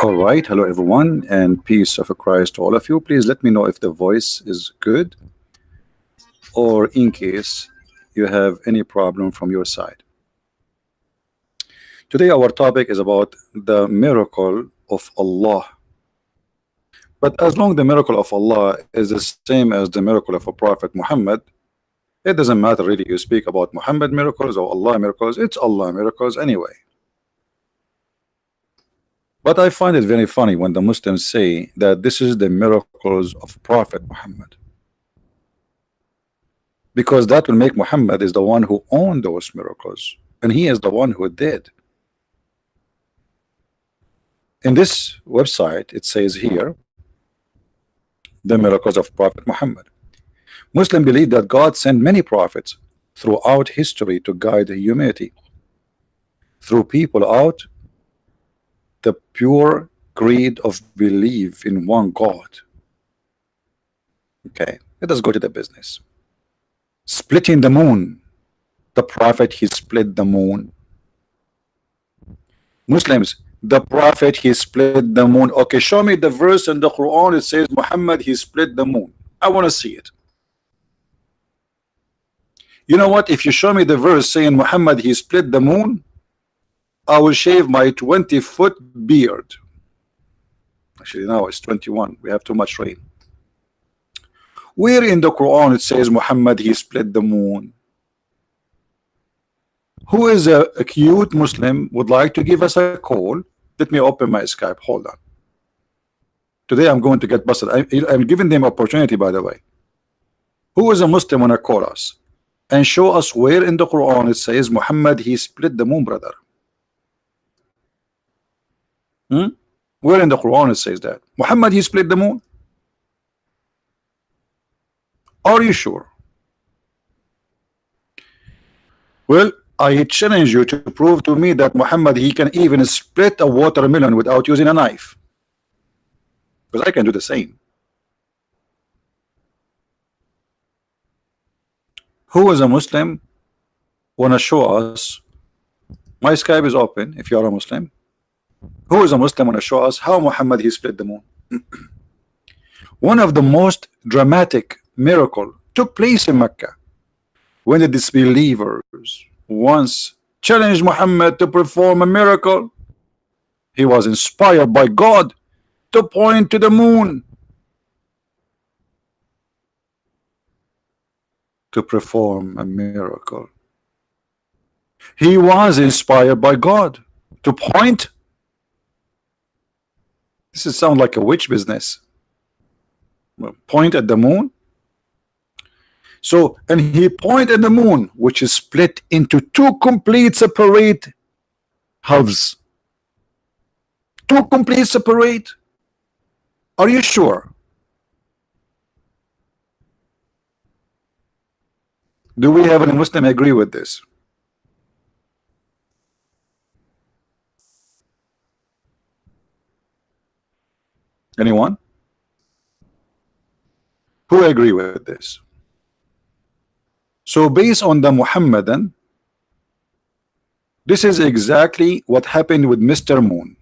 All right, hello everyone, and peace of Christ to all of you. Please let me know if the voice is good, or in case you have any problem from your side. Today, our topic is about the miracle of Allah. But as long the miracle of Allah is the same as the miracle of a Prophet Muhammad, it doesn't matter really. You speak about Muhammad miracles or Allah miracles, it's Allah miracles anyway. But I find it very funny when the Muslims say that this is the miracles of Prophet Muhammad, because that will make Muhammad is the one who owned those miracles, and he is the one who did. In this website, it says here, the miracles of Prophet Muhammad. Muslims believe that God sent many prophets throughout history to guide humanity through people out the pure creed of belief in one God. Okay, let us go to the business. Splitting the moon. The prophet, he split the moon. Muslims, the prophet, he split the moon. Okay, show me the verse in the Quran. It says Muhammad, he split the moon. I want to see it. You know what? If you show me the verse saying Muhammad, he split the moon, I will shave my 20-foot beard. Actually, now it's 21. We have too much rain. Where in the Quran it says Muhammad, he split the moon? Who is a cute Muslim would like to give us a call? Let me open my Skype. Hold on. Today I'm going to get busted. I'm giving them opportunity, by the way. Who is a Muslim want to call us and show us where in the Quran it says Muhammad, he split the moon, brother? Where in the Quran it says that Muhammad, he split the moon? Are you sure? Well, I challenge you to prove to me that Muhammad, he can even split a watermelon without using a knife, because I can do the same. Who is a Muslim want to show us? My Skype is open if you are a Muslim. Who is a Muslim want to show us how Muhammad, he split the moon? One of the most dramatic miracle took place in Mecca when the disbelievers once challenged Muhammad to perform a miracle. He was inspired by God to point to the moon to perform a miracle. He was inspired by God to point. This is sound like a witch business. Point at the moon. So, and he pointed at the moon, which is split into two complete separate halves. Two complete separate. Are you sure? Do we have any Muslim agree with this? Anyone? Who agree with this? So based on the Muhammadan, this is exactly what happened with Mr. Moon.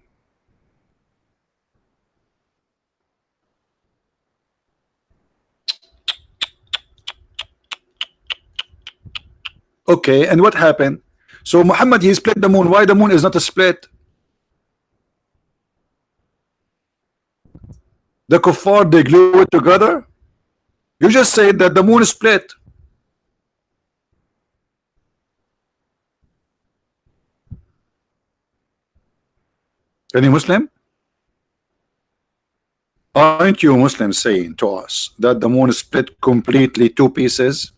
Okay, and what happened? So Muhammad, he split the moon. Why the moon is not a split? The kuffar, they glue it together. You just said that the moon is split. Any Muslim? Aren't you Muslims saying to us that the moon is split completely two pieces?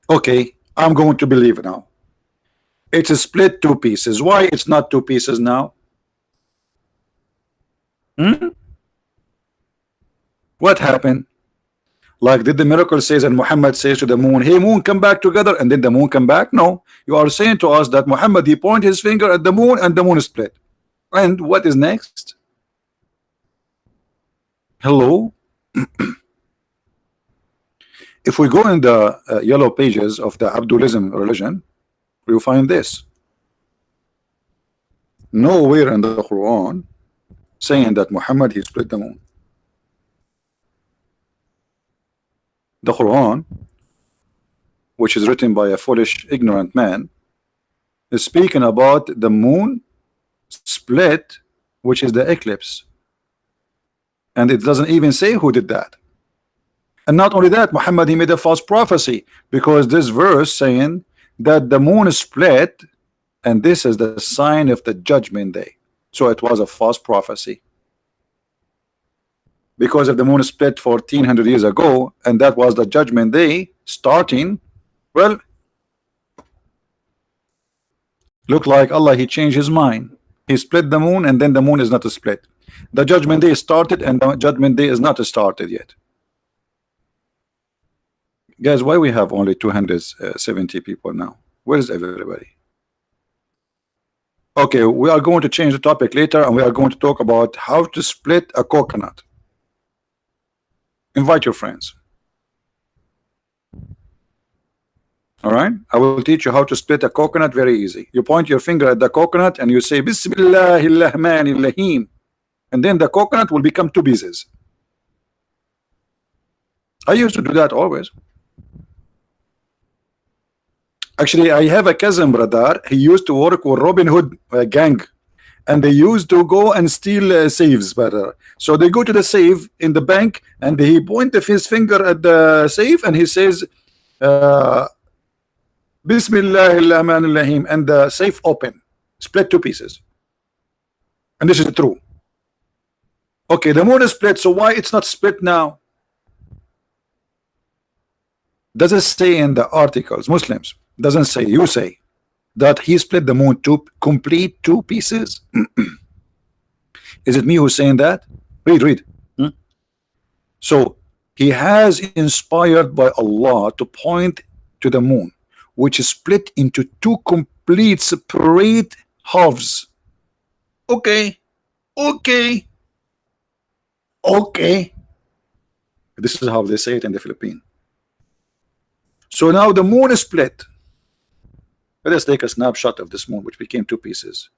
Okay, I'm going to believe now. It's a split two pieces. Why it's not two pieces now? What happened? Like, did the miracle says and Muhammad says to the moon, hey moon, come back together, and then the moon come back? No, you are saying to us that Muhammad, he point his finger at the moon and the moon is split. And what is next? Hello? If we go in the yellow pages of the Abdulism religion, we will find this. Nowhere in the Quran saying that Muhammad he split the moon. The Quran, which is written by a foolish, ignorant man, is speaking about the moon split, which is the eclipse, and it doesn't even say who did that. And not only that, Muhammad he made a false prophecy, because this verse saying that the moon is split and this is the sign of the judgment day. So it was a false prophecy, because if the moon is split 1400 years ago and that was the judgment day starting, well, look like Allah he changed his mind. He split the moon and then the moon is not split. The judgment day started and the judgment day is not started yet. Guys, why we have only 270 people now? Where is everybody? Okay, we are going to change the topic later and we are going to talk about how to split a coconut. Invite your friends. All right, I will teach you how to split a coconut very easy. You point your finger at the coconut and you say Bismillahirrahmanirrahim, and then the coconut will become two pieces. I used to do that always. Actually, I have a cousin, brother. He used to work with Robin Hood gang, and they used to go and steal safes, brother. So they go to the safe in the bank, and he pointed his finger at the safe, and he says, Bismillahirrahmanirrahim, and the safe open, split two pieces. And this is true. Okay, the moon is split, so why it's not split now? Does it say in the articles, Muslims? Doesn't say, you say that he split the moon to complete two pieces? Is it me who's saying that? Read. So he has inspired by Allah to point to the moon, which is split into two complete separate halves. Okay. This is how they say it in the Philippines. So now the moon is split. Let us take a snapshot of this moon, which became two pieces,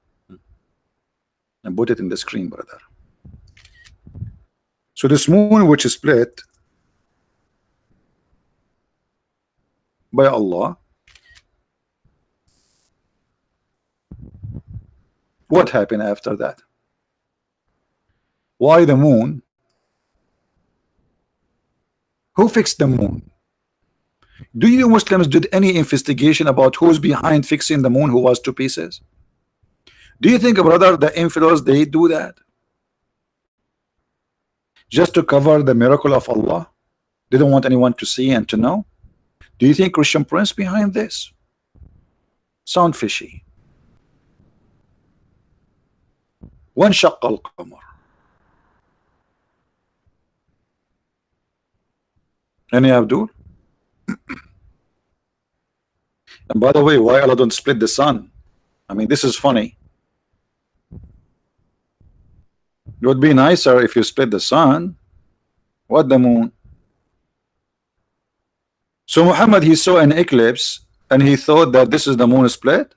and put it in the screen, brother. So this moon, which is split by Allah, what happened after that? Why the moon? Who fixed the moon? Do you Muslims did any investigation about who's behind fixing the moon, who was two pieces? Do you think, brother, the infidels they do that just to cover the miracle of Allah? They don't want anyone to see and to know. Do you think Christian Prince behind this? Sound fishy. وانشق القمر. Any Abdul? And by the way, why Allah don't split the sun? I mean, this is funny. It would be nicer if you split the sun. What the moon? So Muhammad, he saw an eclipse and he thought that this is the moon split.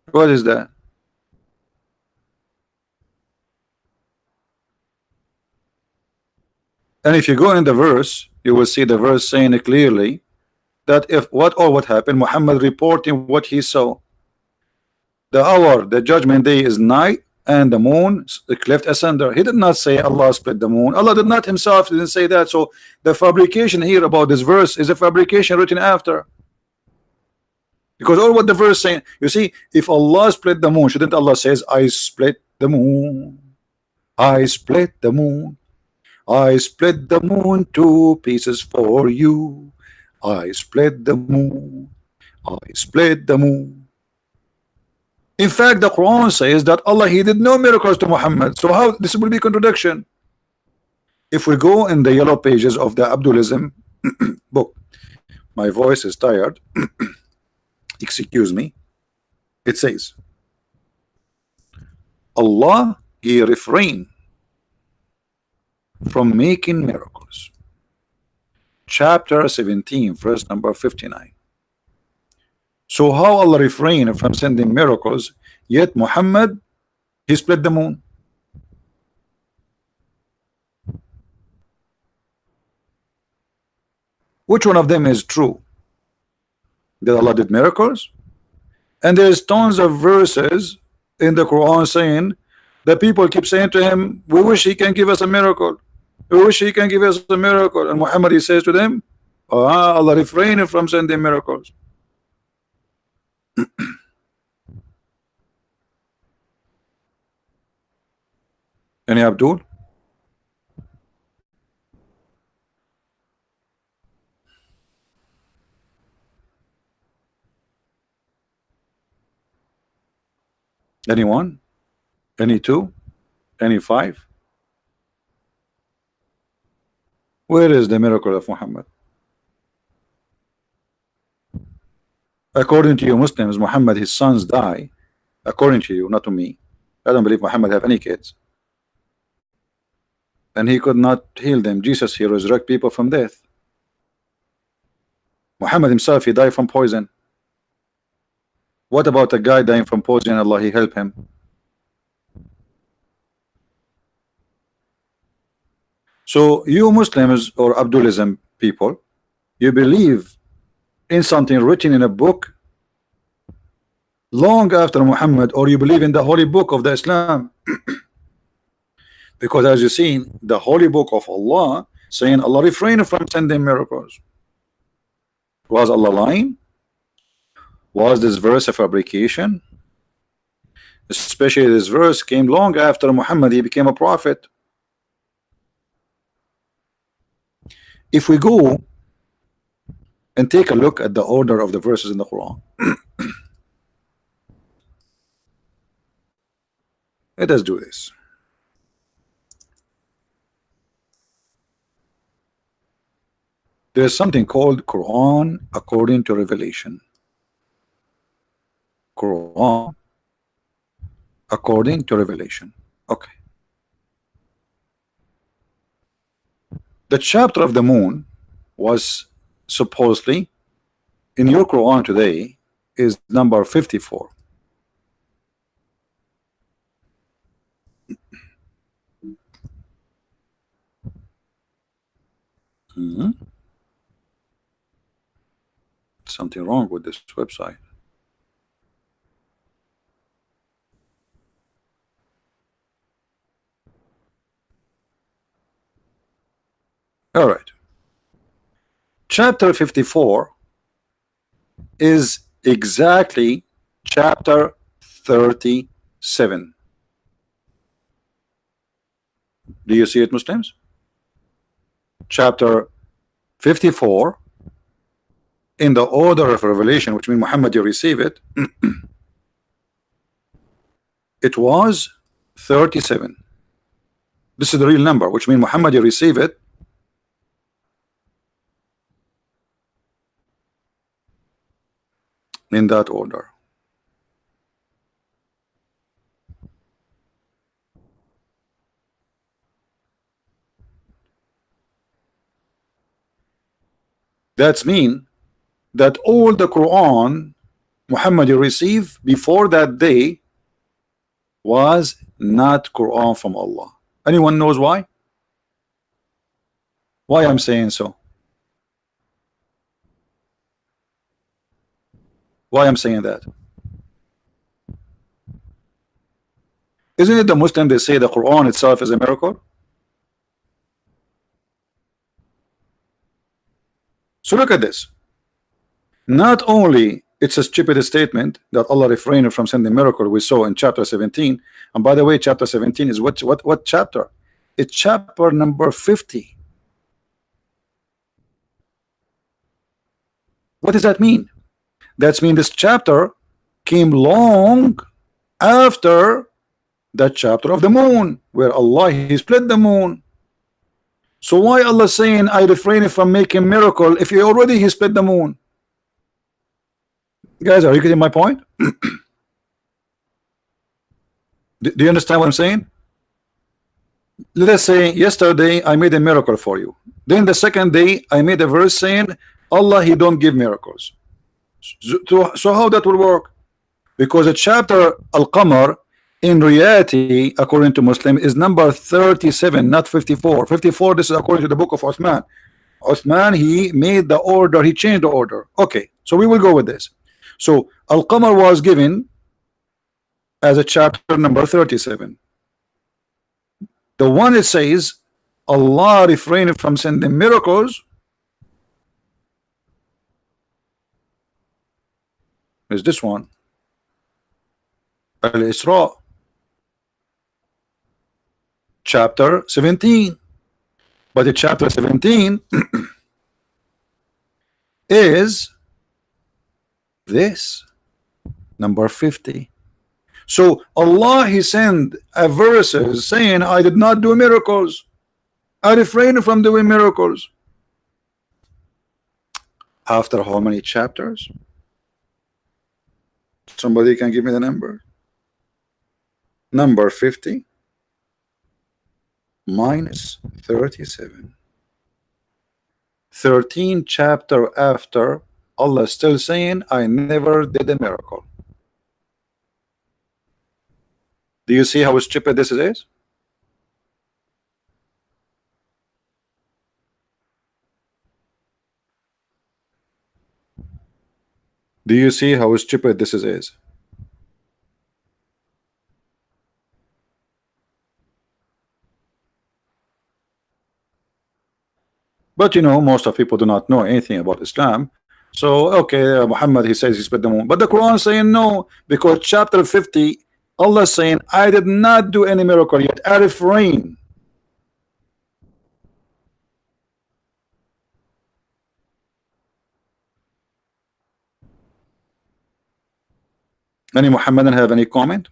What is that? And if you go in the verse, you will see the verse saying it clearly that if what happened, Muhammad reporting what he saw. The hour, the judgment day is night, and the moon cleft asunder. He did not say Allah split the moon. Allah did not himself didn't say that. So the fabrication here about this verse is a fabrication written after. Because all what the verse saying, you see, if Allah split the moon, shouldn't Allah says, I split the moon, I split the moon, I split the moon two pieces for you, I split the moon, I split the moon. In fact, the Quran says that Allah he did no miracles to Muhammad. So how this will be contradiction? If we go in the yellow pages of the Abdulism book, my voice is tired. Excuse me. It says Allah he refrained from making miracles. Chapter 17, verse number 59. So how Allah refrained from sending miracles, yet Muhammad He split the moon. Which one of them is true? That Allah did miracles? And there's tons of verses in the Quran saying that people keep saying to him, we wish he can give us a miracle. We wish he can give us a miracle. And Muhammad, he says to them, Allah refrained from sending miracles. Any Abdul? Anyone? Any two? Any five? Where is the miracle of Muhammad? According to you Muslims, Muhammad, his sons die. According to you, not to me. I don't believe Muhammad have any kids. And he could not heal them. Jesus, he resurrect people from death. Muhammad himself, he died from poison. What about a guy dying from poison? Allah, he help him. So you Muslims or Abdulism people, you believe in something written in a book long after Muhammad, or you believe in the holy book of the Islam. Because as you see, the holy book of Allah saying Allah refrained from sending miracles. Was Allah lying? Was this verse a fabrication? Especially this verse came long after Muhammad, he became a prophet. If we go and take a look at the order of the verses in the Quran, let us do this. There is something called Quran according to revelation. Quran according to revelation. Okay. The chapter of the moon was supposedly in your Quran today is number 54. Something wrong with this website. All right. Chapter 54 is exactly chapter 37. Do you see it, Muslims? Chapter 54 in the order of revelation, which means Muhammad, you receive it. It was 37. This is the real number, which means Muhammad, you receive it. In that order. That's mean that all the Quran Muhammad you receive before that day was not Quran from Allah. Anyone knows why? Why I'm saying so? Why I'm saying that? Isn't it the Muslim they say the Quran itself is a miracle? So look at this. Not only it's a stupid statement that Allah refrained from sending miracle we saw in chapter 17, and by the way, chapter 17 is what chapter? It's chapter number 50. What does that mean? That's mean this chapter came long after that chapter of the moon, where Allah he split the moon. So why Allah saying I refrain from making miracle if he already he split the moon? Guys, are you getting my point? Do you understand what I'm saying? Let us say yesterday I made a miracle for you. Then the second day I made a verse saying Allah he don't give miracles. So how that will work? Because the chapter Al-Qamar In reality, according to Muslim, is number 37, not 54. 54, this is according to the book of Uthman. Uthman, he made the order, he changed the order. Okay, so we will go with this. So Al-Qamar was given as a chapter number 37. The one it says Allah refrained from sending miracles is this one, Al-Isra, chapter 17. But the chapter 17 is this, number 50. So Allah, he sent a verses saying, I did not do miracles, I refrained from doing miracles. After how many chapters? Somebody can give me the number? Number 50 minus 37. 13 chapter after, Allah still saying, I never did a miracle. Do you see how stupid this is? Do you see how stupid this is? But you know, most of people do not know anything about Islam. So okay, Muhammad, he says he split the moon, but the Quran is saying no, because chapter 50, Allah is saying, I did not do any miracle yet, I refrain. Any Muhammadan have any comment?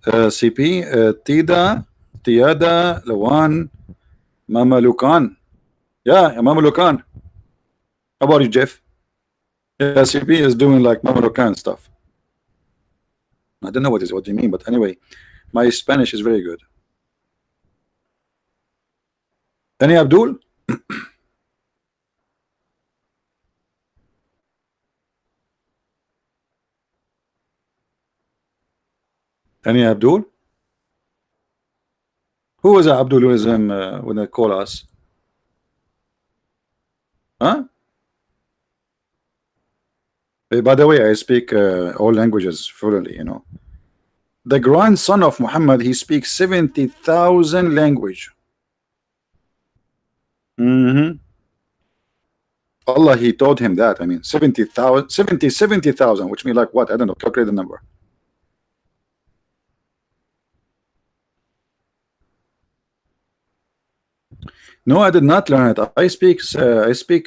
CP, Tida, Tiada, Lawan, Mama Lukan. Yeah, Mama Lukan. How about you, Jeff? Yeah, CP is doing like Mama Lukan stuff. I don't know what you mean, but anyway, my Spanish is very good. Any Abdul? Any Abdul? Who was Abdulism when they call us? Huh? By the way, I speak all languages fluently, you know. The grandson of Muhammad, he speaks 70,000 language. Allah, he told him that. I mean, 70,000, which means like what? I don't know. Calculate the number. No, I did not learn it. I speak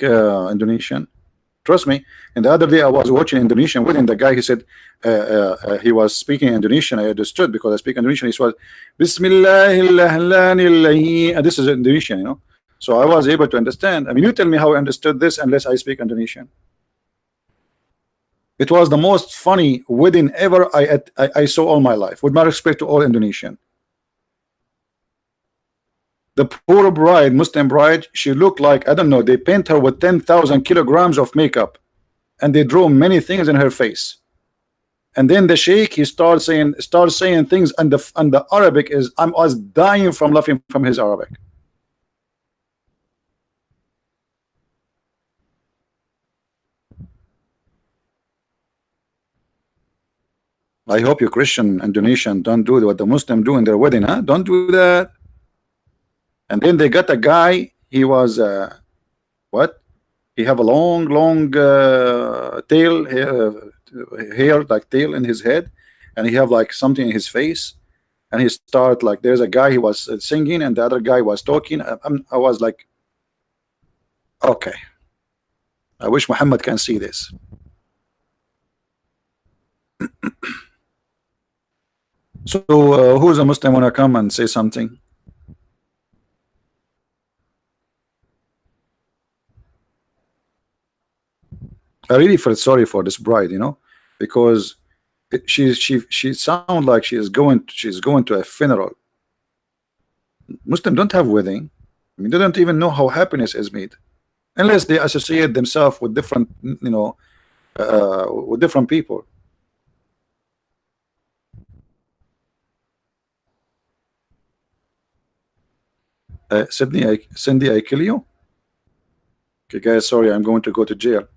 Indonesian. Trust me. And the other day I was watching Indonesian with him. The guy, he said he was speaking Indonesian. I understood because I speak Indonesian. He said, Bismillahirrahmanirrahim. And this is Indonesian, you know. So I was able to understand. I mean, you tell me how I understood this unless I speak Indonesian. It was the most funny wedding ever I saw all my life. With my respect to all Indonesian. The poor bride, Muslim bride, she looked like, I don't know, they paint her with 10,000 kilograms of makeup and they drew many things in her face. And then the sheikh, he starts saying things, and the Arabic is, I was dying from laughing from his Arabic. I hope you Christian Indonesian don't do what the Muslim do in their wedding, huh? Don't do that. And then they got a guy, he was what? He have a long tail, hair like tail in his head, and he have like something in his face, and he start like, there's a guy, he was singing and the other guy was talking. I was like, okay, I wish Muhammad can see this. So who's a Muslim wanna come and say something? I really felt sorry for this bride, you know, because she sounds like she's going to a funeral. Muslims don't have wedding. I mean, they don't even know how happiness is made unless they associate themselves with different, with different people. Cindy, I kill you. Okay, guys, sorry, I'm going to go to jail.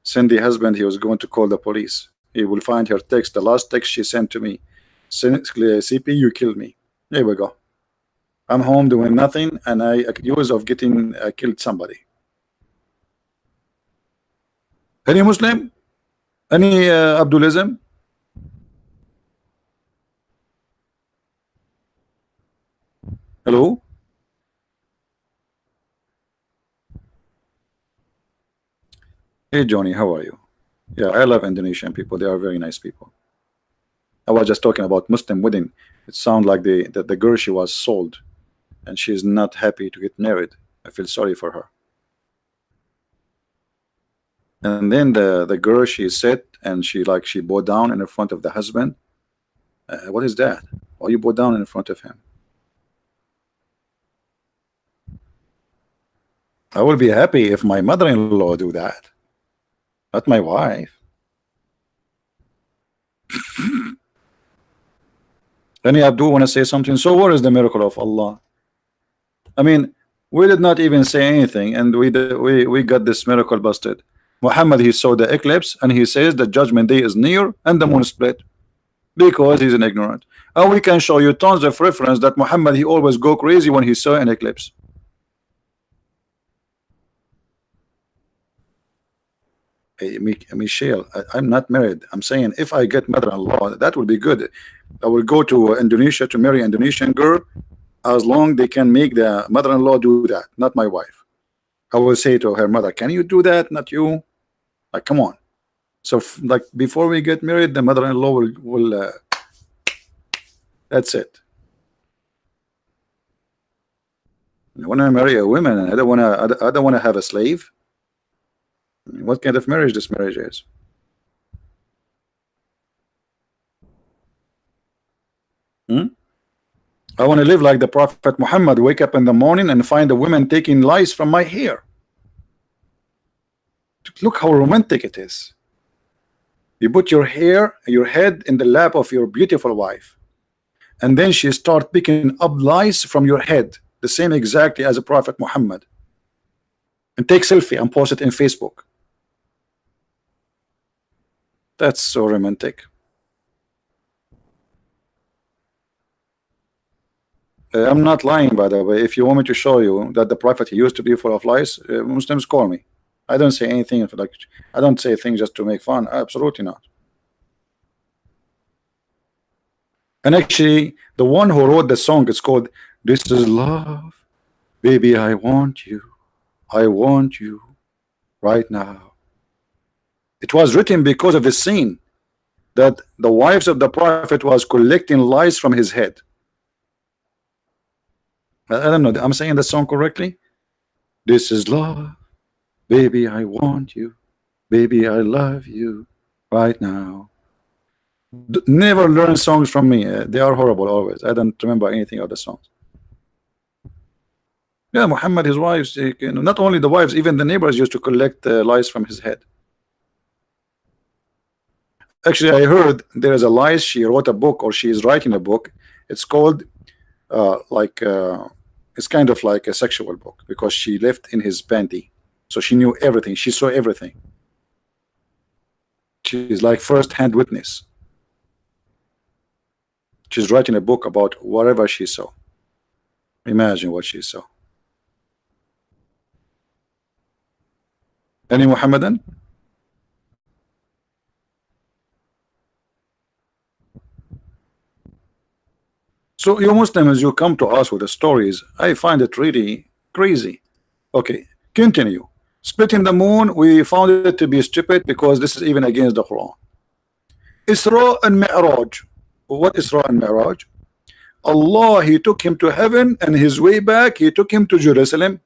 Cindy husband, he was going to call the police. He will find her text, the last text she sent to me. CP, you killed me. There we go. I'm home doing nothing, and I accused of getting killed somebody. Any Muslim? Any Abdulism? Hello? Hey Johnny, how are you? Yeah, I love Indonesian people. They are very nice people. I was just talking about Muslim wedding. It sounds like the girl, she was sold, and she's not happy to get married. I feel sorry for her. And then the girl, she sat and she bowed down in front of the husband. What is that? Why you bow down in front of him? I will be happy if my mother-in-law do that, not my wife. Any Abdul want to say something? So what is the miracle of Allah? I mean, we did not even say anything, and we got this miracle busted. Muhammad, he saw the eclipse, and he says the judgment day is near, and the moon split, because he's an ignorant. And we can show you tons of reference that Muhammad, he always go crazy when he saw an eclipse. Hey, Michelle, I'm not married. I'm saying if I get mother-in-law, that would be good. I will go to Indonesia to marry an Indonesian girl, as long they can make the mother-in-law do that, not my wife. I will say to her mother, can you do that? Not you. Like, come on. So like before we get married, the mother-in-law will that's it. I want to marry a woman, and I don't want to have a slave. I mean, what kind of marriage this marriage is? I want to live like the Prophet Muhammad, wake up in the morning and find a woman taking lice from my hair. Look how romantic it is. You put your head in the lap of your beautiful wife, and then she start picking up lice from your head, the same exactly as a Prophet Muhammad, and take selfie and post it in Facebook. That's so romantic. I'm not lying, by the way. If you want me to show you that the Prophet, he used to be full of lies, Muslims call me. I don't say anything for like, I don't say things just to make fun. Absolutely not. And actually, the one who wrote the song, it's called "This Is Love, Baby, I Want You right now." It was written because of the scene that the wives of the Prophet was collecting lice from his head. I don't know, I'm saying the song correctly. This is love, baby, I want you, baby, I love you right now. Never learn songs from me. They are horrible always. I don't remember anything of the songs. Yeah, Muhammad, his wives, not only the wives, even the neighbors used to collect lice from his head. Actually, I heard there is a lice. She wrote a book, or she is writing a book. It's called it's kind of like a sexual book, because she lived in his panty, so she knew everything. She saw everything. She's like first-hand witness. She's writing a book about whatever she saw. Imagine what she saw. Any Muhammadan? So you Muslims, you come to us with the stories. I find it really crazy. Okay, continue. Splitting the moon, we found it to be stupid because this is even against the Quran. Isra and Mi'raj. What Isra and Mi'raj? Allah, he took him to heaven, and his way back he took him to Jerusalem.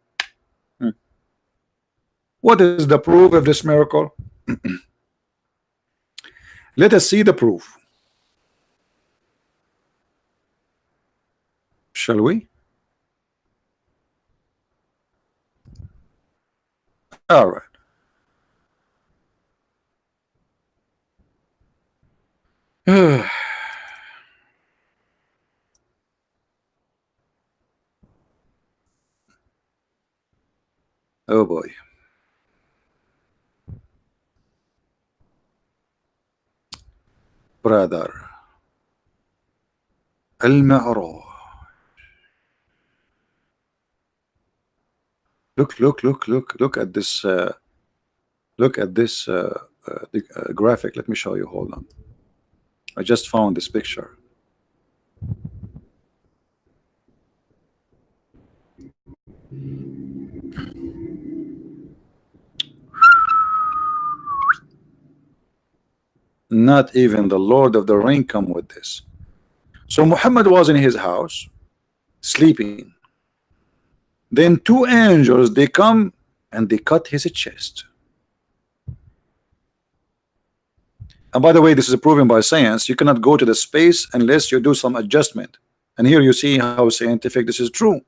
What is the proof of this miracle? Let us see the proof. Shall we? All right. Oh boy. Brother. Al-Ma'raj. Look at this. Look at this graphic. Let me show you. Hold on. I just found this picture. Not even the Lord of the Ring come with this. So Muhammad was in his house sleeping. Then two angels, they come and they cut his chest. And by the way, this is proven by science. You cannot go to the space unless you do some adjustment. And here you see how scientific this is true.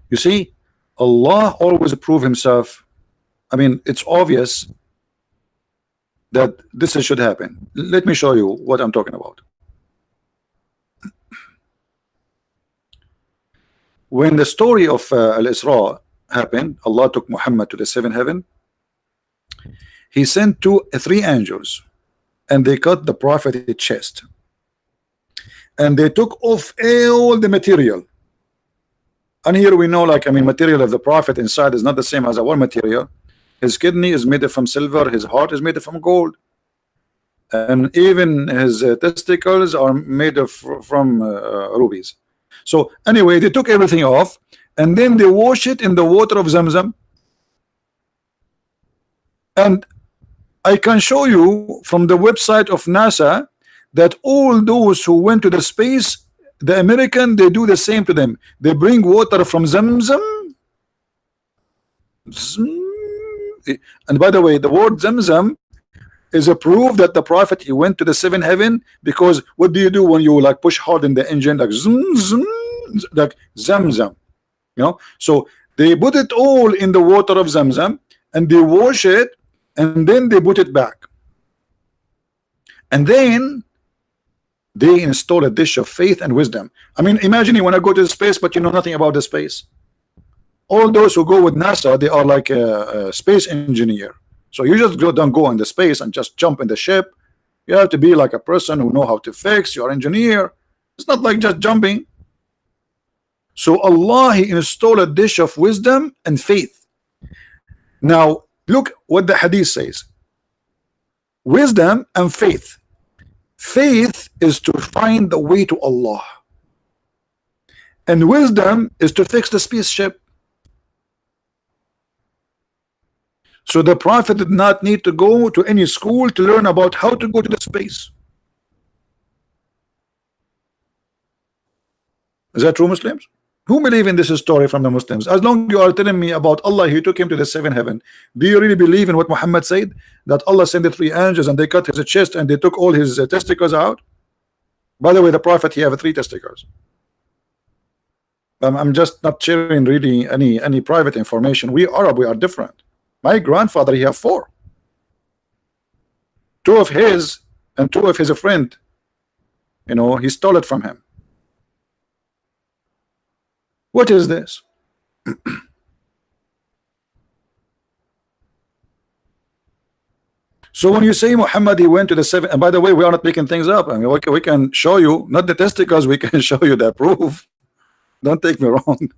You see, Allah always prove himself. I mean, it's obvious that this should happen. Let me show you what I'm talking about. When the story of Al-Isra happened, Allah took Muhammad to the seventh heaven. He sent three angels, and they cut the prophet's chest, and they took off all the material. And here we know, like, I mean, material of the prophet inside is not the same as our material. His kidney is made from silver, his heart is made from gold, and even his testicles are made of from rubies. So anyway, they took everything off, and then they wash it in the water of Zamzam. And I can show you from the website of NASA that all those who went to the space, the American, they do the same to them. They bring water from Zamzam. And by the way, the word Zamzam is a proof that the prophet, he went to the seventh heaven, because what do you do when you like push hard in the engine, like zoom, zoom, like Zamzam, you know? So they put it all in the water of Zamzam, and they wash it, and then they put it back, and then they install a dish of faith and wisdom. I mean, imagine you want to go to the space, but you know nothing about the space. All those who go with NASA, they are like a space engineer. So you just don't go in the space and just jump in the ship. You have to be like a person who know how to fix. You're an engineer. It's not like just jumping. So Allah, he installed a dish of wisdom and faith. Now look what the hadith says. Wisdom and faith. Faith is to find the way to Allah, and wisdom is to fix the spaceship. So the prophet did not need to go to any school to learn about how to go to the space. Is that true, Muslims? Who believe in this story from the Muslims? As long as you are telling me about Allah, he took him to the seventh heaven, do you really believe in what Muhammad said, that Allah sent the three angels and they cut his chest and they took all his testicles out? By the way, the prophet, he have three testicles. I'm just not sharing really any private information. We Arab, we are different. My grandfather, he have four. Two of his and two of his friend, you know, he stole it from him. What is this? So when you say Muhammad, he went to the seven, and by the way, we are not making things up. I mean, we can show you, not the testicles, we can show you the proof. Don't take me wrong.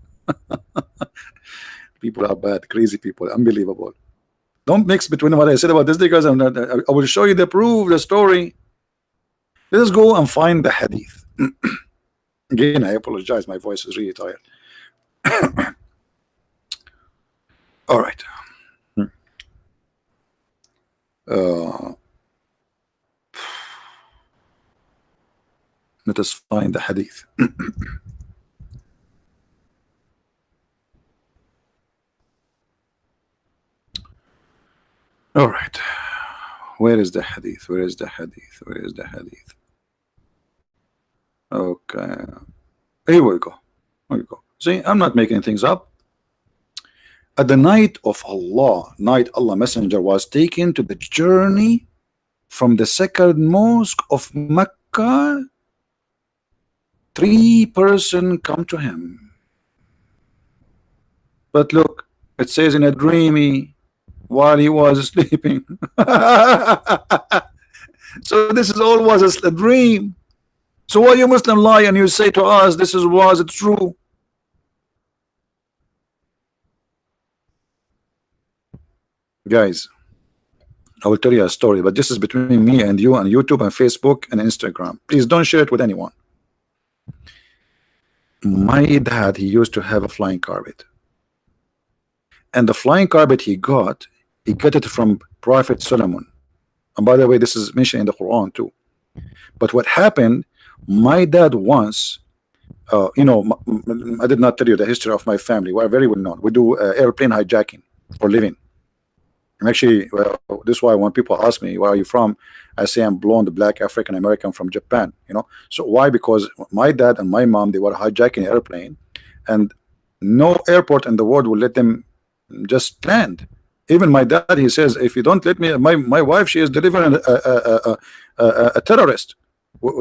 People are bad, crazy people, unbelievable. Don't mix between what I said about testicles and I will show you the proof, the story. Let us go and find the hadith. Again, I apologize, my voice is really tired. All right. Let us find the hadith. All right. Where is the hadith? Where is the hadith? Where is the hadith? Okay, here we go. Here we go. See, I'm not making things up. At the night of Allah, Allah Messenger was taken to the journey from the sacred mosque of Mecca. 3 persons come to him. But look, it says in a dreamy while he was sleeping. So this is all was a dream. So why you Muslim lie and you say to us this is was it true? Guys, I will tell you a story, but this is between me and you on YouTube and Facebook and Instagram. Please don't share it with anyone. My dad, he used to have a flying carpet, and the flying carpet he got it from Prophet Solomon. And by the way, this is mentioned in the Quran too. But what happened, my dad once, you know, I did not tell you the history of my family. We are very well known. We do airplane hijacking for a living. I'm actually, this is why when people ask me where are you from, I say I'm blonde, black, African American from Japan. You know, so why? Because my dad and my mom, they were hijacking an airplane, and no airport in the world will let them just land. Even my dad, he says, if you don't let me, my wife, she is delivering a terrorist.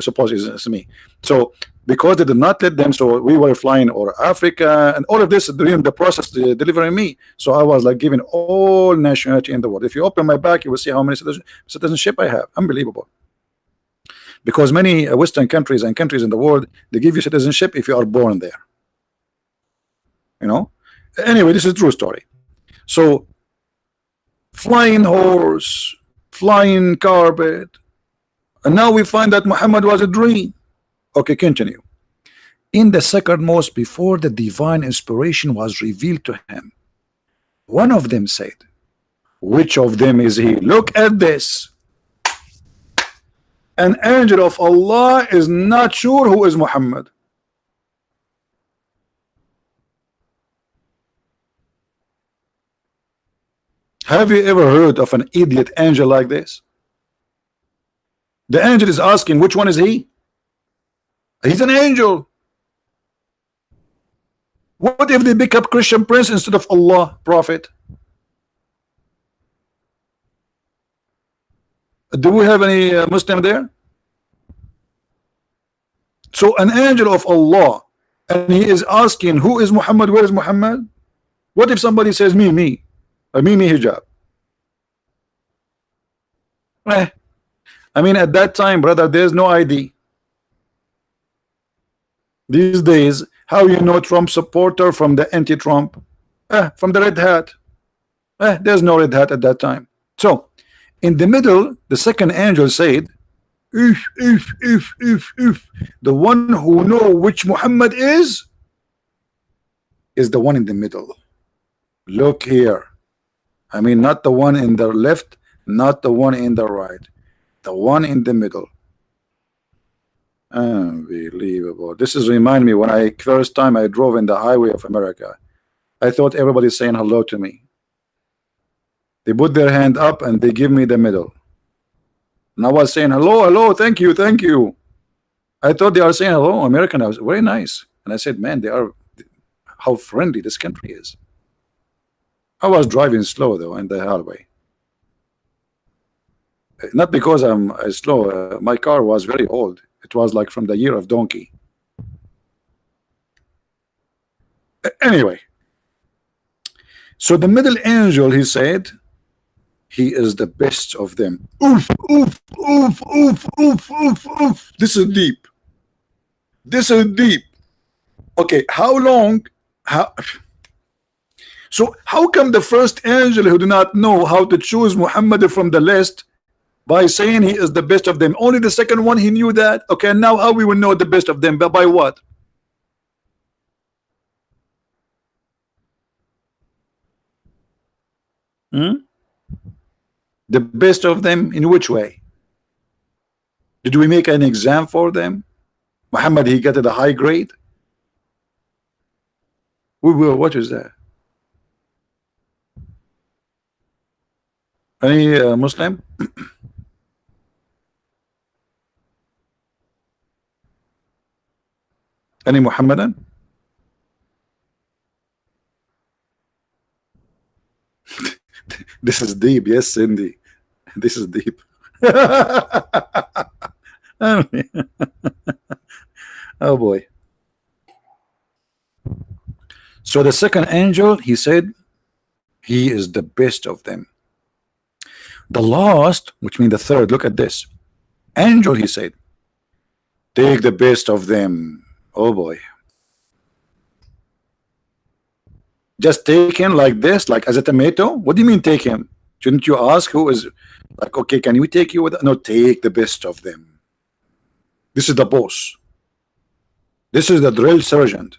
Suppose it's me. So because they did not let them, so we were flying over Africa and all of this during the process delivering me. So I was like giving all nationality in the world. If you open my back, you will see how many citizenship I have. Unbelievable. Because many Western countries and countries in the world, they give you citizenship if you are born there. You know. Anyway, this is a true story. So flying horse, flying carpet, and now we find that Muhammad was a dream. Okay, continue. In the sacred mosque, before the divine inspiration was revealed to him, one of them said, which of them is he? Look at this. An angel of Allah is not sure who is Muhammad. Have you ever heard of an idiot angel like this? The angel is asking, which one is he? He's an angel. What if they pick up Christian Prince instead of Allah, Prophet? Do we have any Muslim there? So an angel of Allah, and he is asking, who is Muhammad? Where is Muhammad? What if somebody says me hijab? I mean, at that time, brother, there's no ID. These days, how you know Trump supporter from the anti-Trump? From the red hat. There's no red hat at that time. So, in the middle, the second angel said, if the one who know which Muhammad is the one in the middle. Look here. I mean, not the one in the left, not the one in the right, the one in the middle. Unbelievable. This is remind me when I first time I drove in the highway of America. I thought everybody's saying hello to me. They put their hand up and they give me the middle. And I was saying hello, hello, thank you, thank you. I thought they are saying hello, American. I was very nice. And I said, man, they are, how friendly this country is. I was driving slow though in the highway. Not because I'm slow. My car was very old. It was like from the year of donkey. Anyway, so the middle angel, he said, he is the best of them. Oof, oof, oof, oof, oof, oof, oof. This is deep. This is deep. Okay, how long? So how come the first angel who do not know how to choose Muhammad from the list by saying he is the best of them? Only the second one he knew that. Okay, now how we will know the best of them? But by what? The best of them in which way? Did we make an exam for them? Muhammad, he got a high grade. We will. What is that? Any Muslim? Any Muhammadan? This is deep. Yes, Cindy. This is deep. Oh boy. So the second angel, he said, he is the best of them. The last, which means the third, look at this. Angel, he said, take the best of them. Oh boy. Just take him like this, like as a tomato? What do you mean take him? Shouldn't you ask who is, like, okay, can we take you with, no, take the best of them. This is the boss. This is the drill sergeant.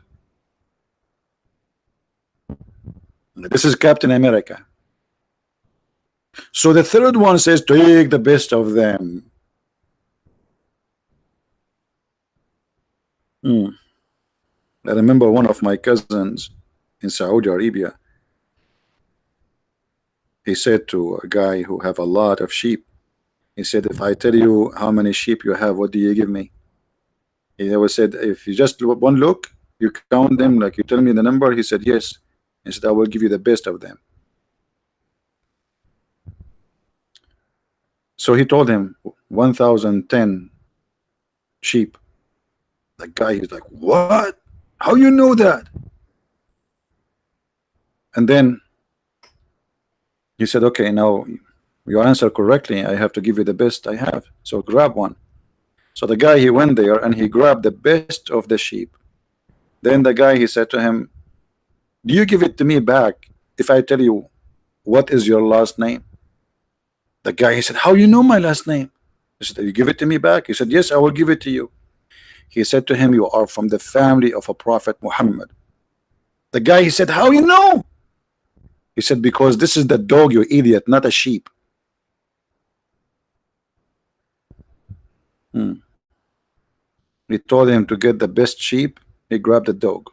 This is Captain America. So the third one says, take the best of them. I remember one of my cousins in Saudi Arabia. He said to a guy who have a lot of sheep, he said, if I tell you how many sheep you have, what do you give me? He always said, if you just one look, you count them, like you tell me the number. He said, yes. He said, I will give you the best of them. So he told him 1,010 sheep. The guy, he's like, what? How you know that? And then he said, okay, now you answer correctly. I have to give you the best I have. So grab one. So the guy, he went there and he grabbed the best of the sheep. Then the guy, he said to him, do you give it to me back if I tell you what is your last name? The guy, he said, how you know my last name? He said, you give it to me back? He said, yes, I will give it to you. He said to him, you are from the family of a prophet Muhammad. The guy, he said, how you know? He said, because this is the dog, you idiot, not a sheep. He told him to get the best sheep. He grabbed the dog.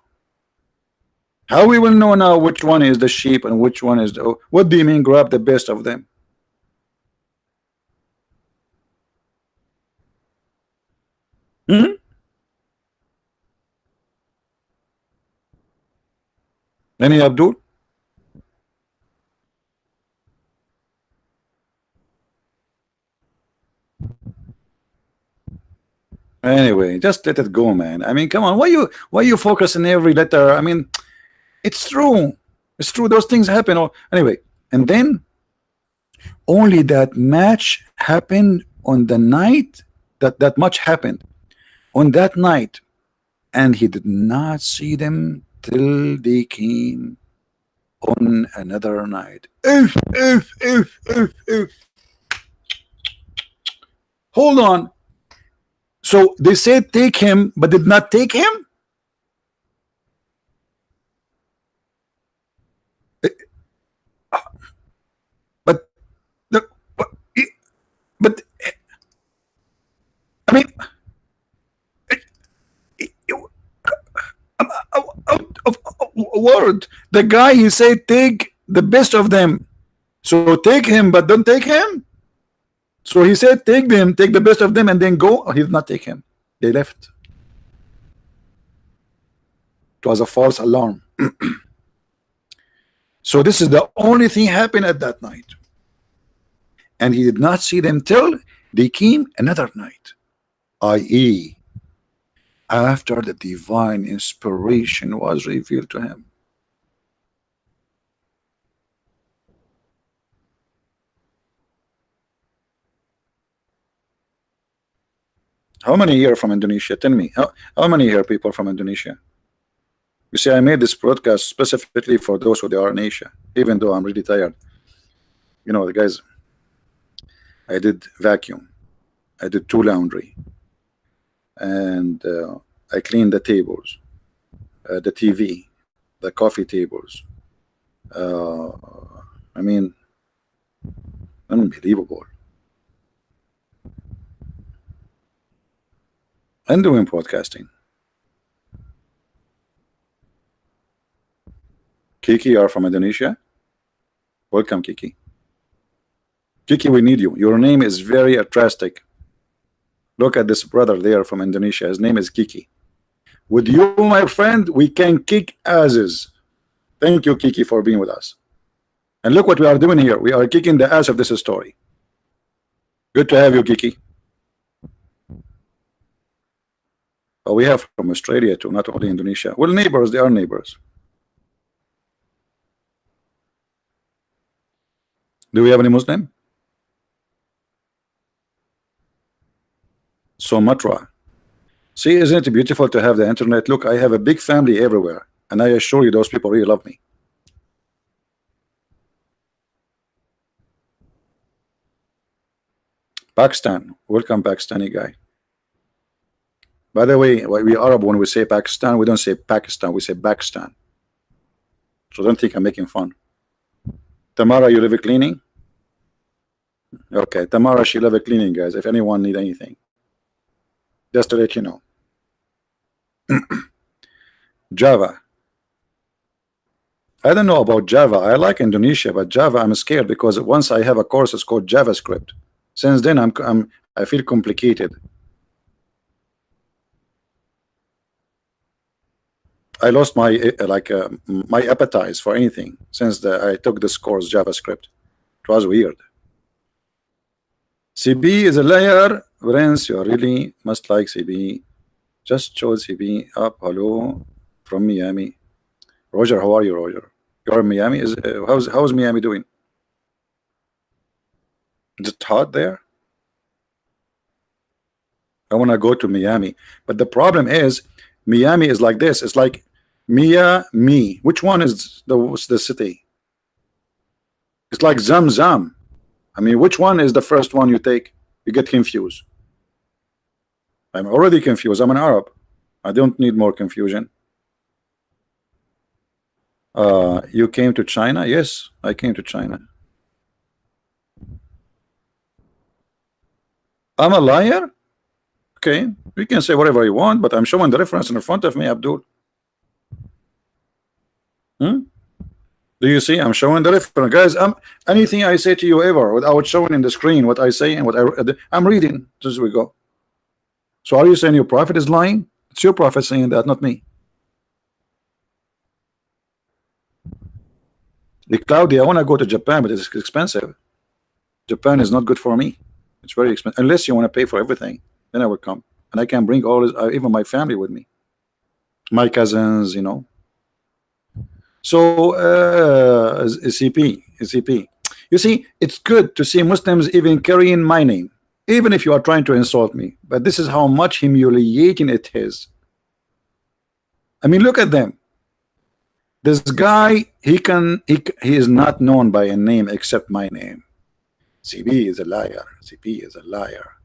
How we will know now which one is the sheep and which one is the, what do you mean grab the best of them? Any Abdul? Anyway, just let it go, man. I mean, come on, why you focus on every letter? I mean, it's true. It's true. Those things happen. Anyway, and then only that match happened on the night that much happened on that night, and he did not see them till they came on another night. Hold on. So they said take him, but did not take him. But I mean, out of word. The guy, he said take the best of them. So take him, but don't take him. So he said take them, take the best of them, and then go. He did not take him. They left. It was a false alarm. So this is the only thing happened at that night. And he did not see them till they came another night, i.e., after the divine inspiration was revealed to him. How many here from Indonesia? Tell me, how many here people from Indonesia? You see, I made this broadcast specifically for those who are in Asia, even though I'm really tired. You know, the guys, I did vacuum, I did 2 laundry, and I cleaned the tables, the TV, the coffee tables. I mean, unbelievable. And doing broadcasting. Kiki, you are from Indonesia? Welcome, Kiki. Kiki, we need you. Your name is very attractive. Look at this brother there from Indonesia. His name is Kiki. With you, my friend, we can kick asses. Thank you, Kiki, for being with us. And look what we are doing here. We are kicking the ass of this story. Good to have you, Kiki. But we have from Australia too, not only Indonesia. Well, neighbors, they are neighbors. Do we have any Muslim? Sumatra. See, isn't it beautiful to have the internet? Look, I have a big family everywhere, and I assure you those people really love me. Pakistan. Welcome, Pakistani guy. By the way, we Arab, when we say Pakistan, we don't say Pakistan, we say Pakistan. So don't think I'm making fun. Tamara, you live cleaning? Okay, Tamara, she live cleaning, guys. If anyone need anything, just to let you know. Java. I don't know about Java. I like Indonesia, but Java I'm scared because once I have a course, it's called JavaScript. Since then, I feel complicated. I lost my my appetite for anything since I took this course JavaScript. It was weird. CB is a liar. Prince, you really must like CB. Just showed CB up. Hello from Miami. Roger, how are you, Roger? You're in Miami. How's Miami doing? Is it hot there? I want to go to Miami, but the problem is Miami is like this. It's like Miami. Which one is the city? It's like Zamzam. I mean, which one is the first one you take? You get confused. I'm already confused. I'm an Arab. I don't need more confusion. You came to China? Yes, I came to China. I'm a liar? Okay, you can say whatever you want, but I'm showing the reference in front of me, Abdul. Do you see? I'm showing the reference, guys. Anything I say to you ever without showing in the screen what I say and what I'm reading. Just we go. So are you saying your prophet is lying? It's your prophet saying that, not me. Claudia, I want to go to Japan, but it's expensive. Japan is not good for me. It's very expensive. Unless you want to pay for everything, then I will come, and I can bring all this, even my family with me, my cousins, you know. So CP. You see, it's good to see Muslims even carrying my name, even if you are trying to insult me. But this is how much humiliating it is. I mean, look at them. This guy, he is not known by a name except my name. CB is a liar. CP is a liar.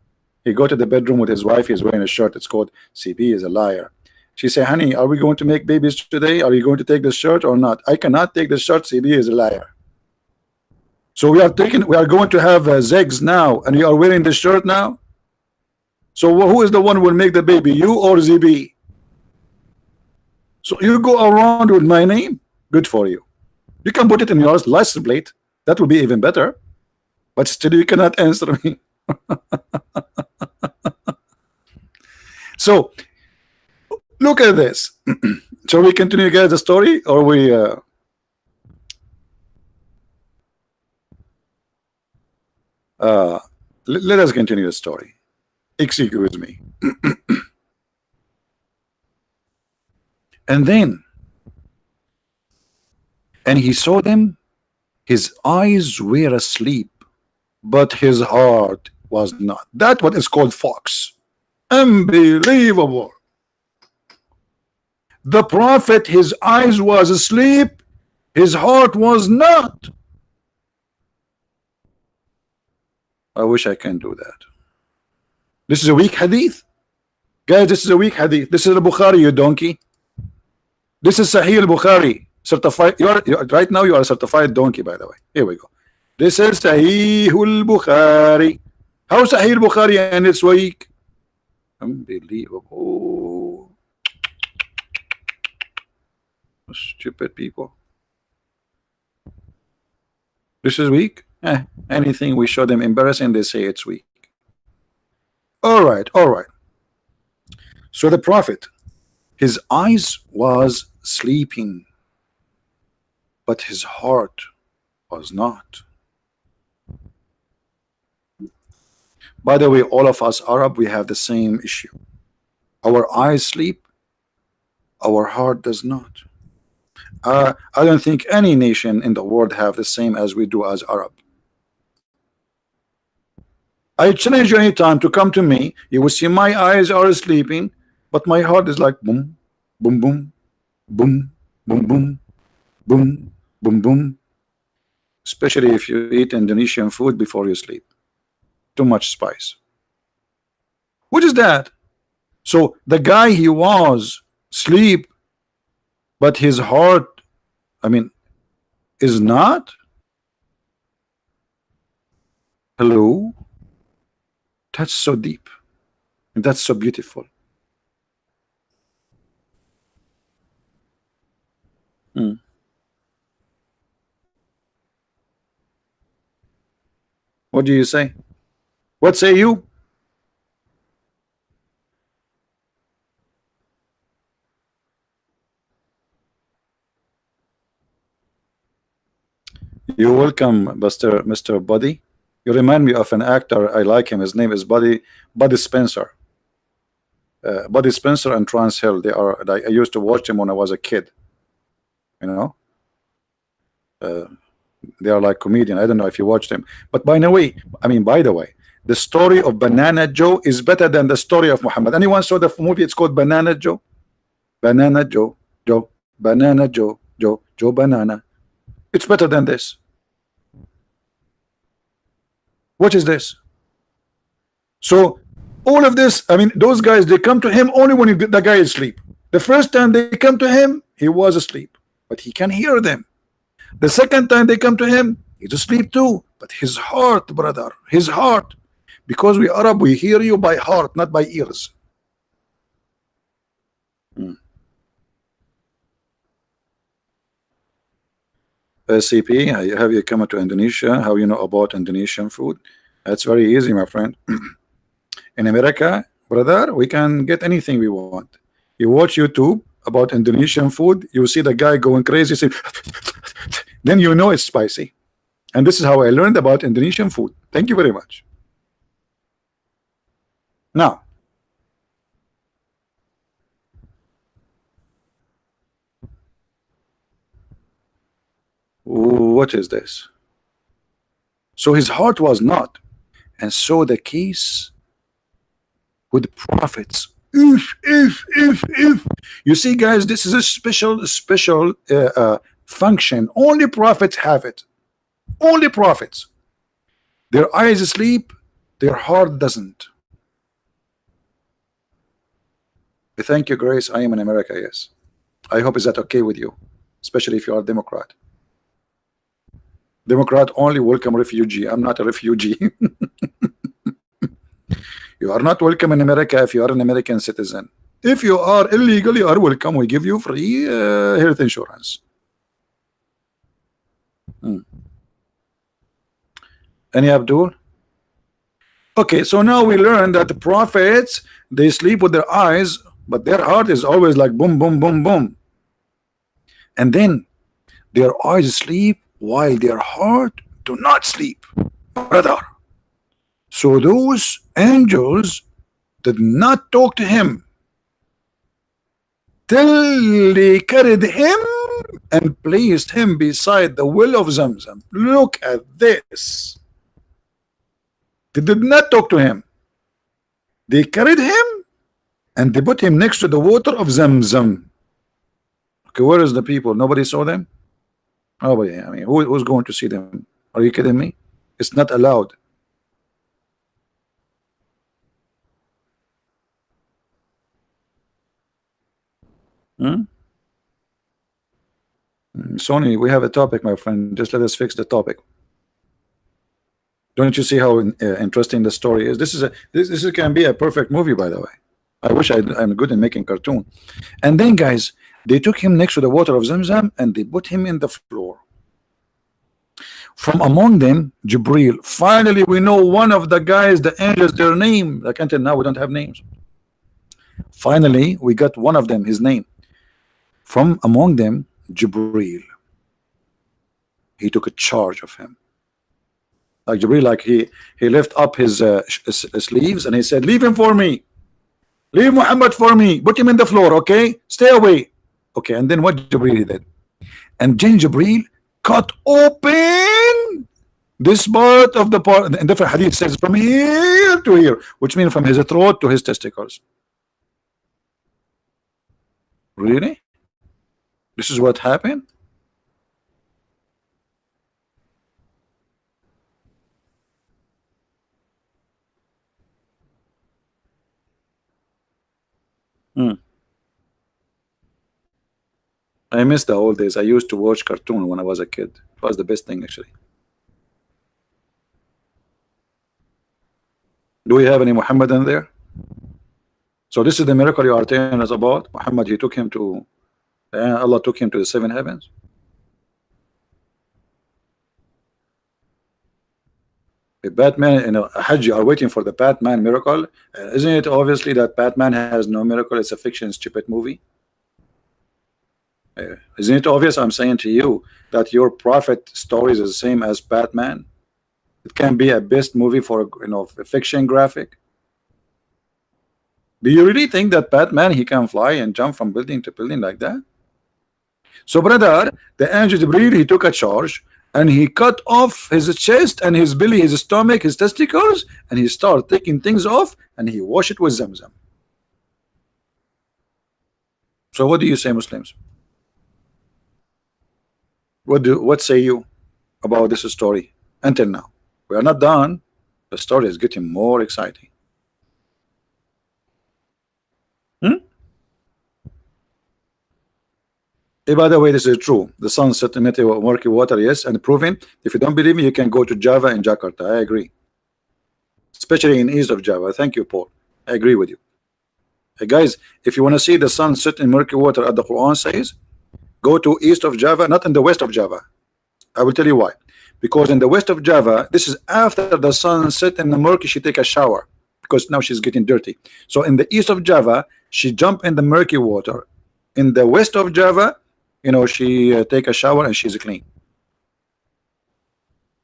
He go to the bedroom with his wife. He's wearing a shirt. It's called CB is a liar. She say, honey, are we going to make babies today? Are you going to take the shirt or not? I cannot take the shirt. CB is a liar. So we are going to have Zegs now, and you are wearing the shirt now. So who is the one who will make the baby, you or ZB? So you go around with my name. Good for you. You can put it in your license plate. That would be even better. But still, you cannot answer me. So look at this. Shall we continue, guys, the story, or we let us continue the story. Excuse me. And he saw them. His eyes were asleep, but his heart was not. That's what is called fox. Unbelievable. The prophet, his eyes was asleep, his heart was not. I wish I can do that. This is a weak hadith, guys. This is a weak hadith. This is al-Bukhari, you donkey. This is Sahih al-Bukhari, certified. Right now you are a certified donkey, by the way. Here we go. This is Sahih al-Bukhari. How Sahih al-Bukhari and it's weak? Unbelievable. Stupid people. This is weak. Anything we show them embarrassing, they say it's weak. All right. So the prophet, His eyes was sleeping, but his heart was not. By the way, all of us Arab, we have the same issue. Our eyes sleep, our heart does not. I don't think any nation in the world have the same as we do as Arab. I challenge you anytime to come to me. You will see my eyes are sleeping, but my heart is like boom, boom, boom, boom, boom, boom, boom, boom, boom. Especially if you eat Indonesian food before you sleep. Too much spice. What is that? So the guy, he was sleep, but his heart, I mean, is not. Hello? That's so deep. That's so beautiful. What do you say? What say you? You're welcome, Mr. Buddy. You remind me of an actor. I like him. His name is Buddy Spencer. Buddy Spencer and Trans Hill. They are. I used to watch them when I was a kid. You know, they are like comedian. I don't know if you watched them. But by the way, the story of Banana Joe is better than the story of Muhammad. Anyone saw the movie? It's called Banana Joe. Banana Joe, Banana Joe, Joe Banana. It's better than this. What is this? So all of this, those guys, they come to him only when the guy is asleep. The first time they come to him, he was asleep, but he can hear them. The second time they come to him, he's asleep too, but his heart, brother, his heart, because we Arab, we hear you by heart, not by ears. CP, have you come to Indonesia? How you know about Indonesian food? That's very easy, my friend. In America, brother, we can get anything we want. You watch YouTube about Indonesian food, you see the guy going crazy, say, then you know it's spicy. And this is how I learned about Indonesian food. Thank you very much. Now, what is this? So his heart was not. And so the case with prophets. If you see, guys, this is a special function. Only prophets have it. Only prophets. Their eyes sleep, their heart doesn't. Thank you, Grace. I am in America, yes. I hope is that okay with you, especially if you are a Democrat. Democrat only welcome refugee. I'm not a refugee. You are not welcome in America if you are an American citizen. If you are illegal, you are welcome. We give you free health insurance. Any Abdul? Okay, so now we learn that the prophets, they sleep with their eyes, but their heart is always like boom, boom, boom, boom. And then their eyes sleep while their heart do not sleep, brother. So those angels did not talk to him till they carried him and placed him beside the well of Zamzam. Look at this. They did not talk to him. They carried him and they put him next to the water of Zamzam. Okay, where is the people? Nobody saw them? Nobody. Who's going to see them? Are you kidding me? It's not allowed. Sony, we have a topic, my friend. Just let us fix the topic. Don't you see how interesting the story is? This can be a perfect movie, by the way. I wish I'm good in making cartoon. And then, guys, they took him next to the water of Zamzam and they put him in the floor. From among them, Jibril. Finally, we know one of the guys, the angels, their name. Like until now, we don't have names. Finally, we got one of them, his name. From among them, Jibril. He took a charge of him. Like Jibril, like he lifted up his sleeves and he said, "Leave him for me. Leave Muhammad for me. Put him in the floor, okay? Stay away." Okay, and then what Jibril did? And then Jibril cut open this part of the part. In different hadith says from here to here, which means from his throat to his testicles. Really? This is what happened? I miss the old days. I used to watch cartoon when I was a kid. It was the best thing actually. Do we have any Muhammad in there? So this is the miracle you are telling us about. Muhammad, he took him to Allah took him to the seven heavens. If Batman and Hajj are waiting for the Batman miracle, isn't it obviously that Batman has no miracle? It's a fiction, stupid movie. Isn't it obvious? I'm saying to you that your prophet stories is the same as Batman. It can be a best movie for a fiction graphic. Do you really think that Batman he can fly and jump from building to building like that? So brother, the angel Jibril, he took a charge and he cut off his chest and his belly, his stomach, his testicles, and he started taking things off and he washed it with Zamzam. So what do you say, Muslims? What say you about this story until now? We are not done. The story is getting more exciting. By the way, this is true. The sun set in murky water, yes, and proven. If you don't believe me, you can go to Java in Jakarta. I agree. Especially in east of Java. Thank you, Paul. I agree with you. Hey guys, if you want to see the sun set in murky water, as the Quran says, go to east of Java, not in the west of Java. I will tell you why. Because in the west of Java, this is after the sun set in the murky, she take a shower because now she's getting dirty. So in the east of Java, she jump in the murky water. In the west of Java, she take a shower and she's clean.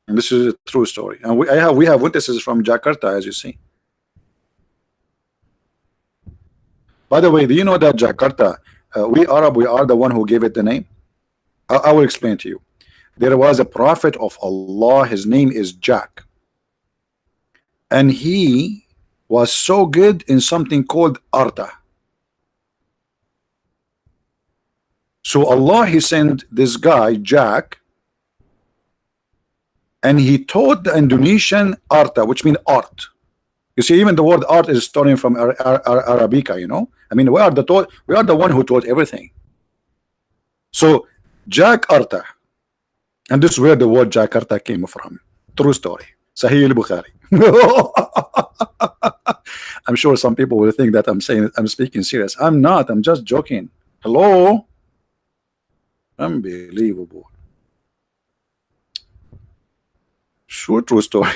And this is a true story. And we have witnesses from Jakarta, as you see. By the way, do you know that Jakarta, we Arab, we are the one who gave it the name? I will explain to you. There was a prophet of Allah, his name is Jack, and he was so good in something called Arta. So Allah, he sent this guy Jack, and he taught the Indonesian Arta, which means art. You see, even the word art is starting from Arabica. I mean, we are the one who taught everything. So Jack Arta, and this is where the word Jakarta came from. True story. Sahih al-Bukhari. I'm sure some people will think that I'm speaking serious. I'm not. I'm just joking. Hello. Unbelievable. Sure, true story.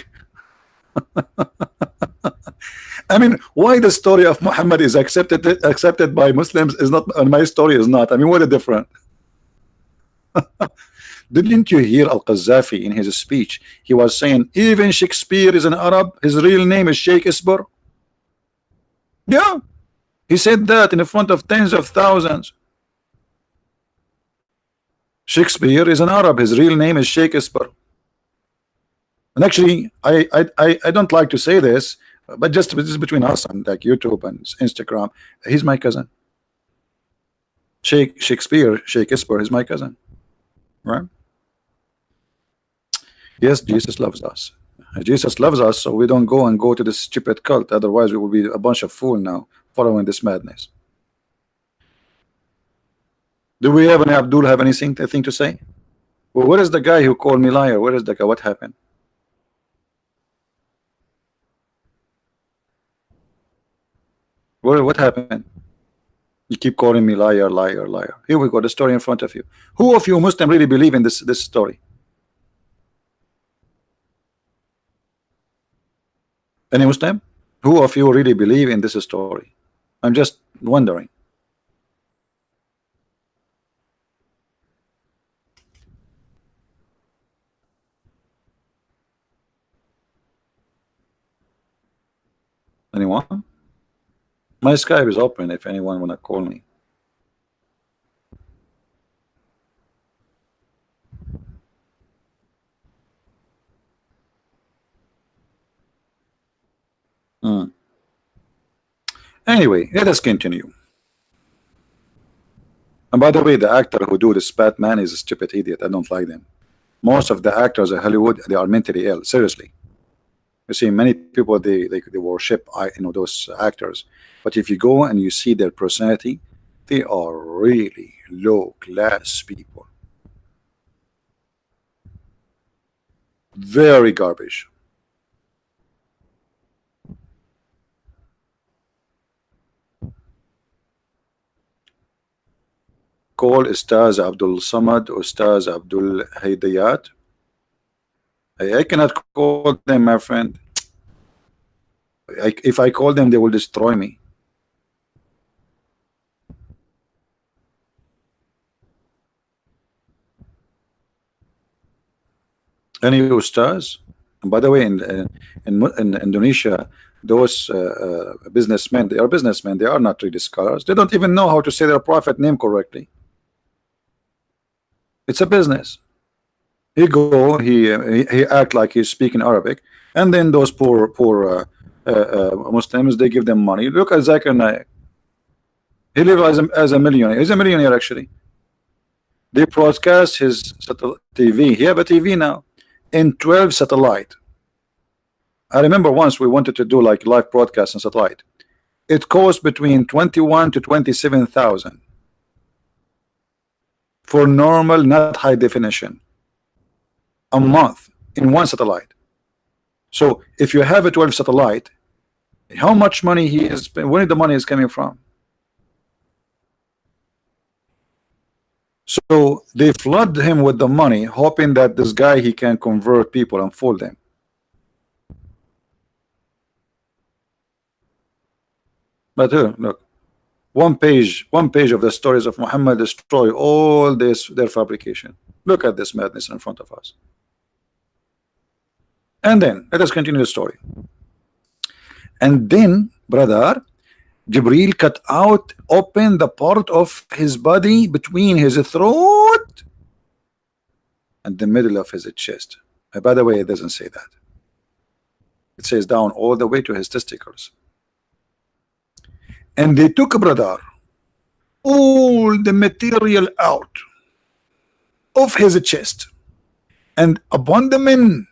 I mean, why the story of Muhammad is accepted by Muslims is not, and my story is not? I mean, what a difference. Didn't you hear Al-Qaddafi in his speech? He was saying even Shakespeare is an Arab. His real name is Shakespeare. Yeah, he said that in front of tens of thousands. Shakespeare is an Arab. His real name is Shakespeare. And actually, I don't like to say this, but just this is between us and like YouTube and Instagram. He's my cousin. Shakespeare is my cousin, right? Yes, Jesus loves us. Jesus loves us, so we don't go to this stupid cult. Otherwise, we will be a bunch of fools now following this madness. Do we have any Abdul have anything to say? Well, where is the guy who called me liar? Where is the guy? What happened? What happened? You keep calling me liar, liar, liar. Here we go, the story in front of you. Who of you Muslim really believe in this story? Any Muslim? Who of you really believe in this story? I'm just wondering. Anyone? My Skype is open if anyone wanna call me. Anyway, let us continue. And by the way, the actor who do this Batman is a stupid idiot. I don't like them. Most of the actors in Hollywood, they are mentally ill. Seriously. You see, many people they worship those actors, but if you go and you see their personality, they are really low class people. Very garbage. Call Ustaz Abdul Samad, Ustaz Abdul Hidayat. I cannot call them, my friend. If I call them, they will destroy me. Any Ustaz? And by the way, in Indonesia, those businessmen, they are businessmen. They are not really scholars. They don't even know how to say their prophet name correctly. It's a business. He go, he act like he's speaking Arabic, and then those poor Muslims, they give them money. Look at Zakir Naik. He lives as a millionaire. He's a millionaire actually. They broadcast his TV. He have a TV now in 12 satellite. I remember once we wanted to do like live broadcast on satellite. It cost between 21 to 27,000 for normal, not high definition, a month in one satellite. So if you have a 12 satellite, how much money he is, where the money is coming from? So they flood him with the money, hoping that this guy, he can convert people and fool them. But look, one page of the stories of Muhammad destroy all this, their fabrication. Look at this madness in front of us. And then let us continue the story. And then, brother, Jibril cut out, open the part of his body between his throat and the middle of his chest. By the way, it doesn't say that. It says down all the way to his testicles. And they took, brother, all the material out of his chest, and upon the men,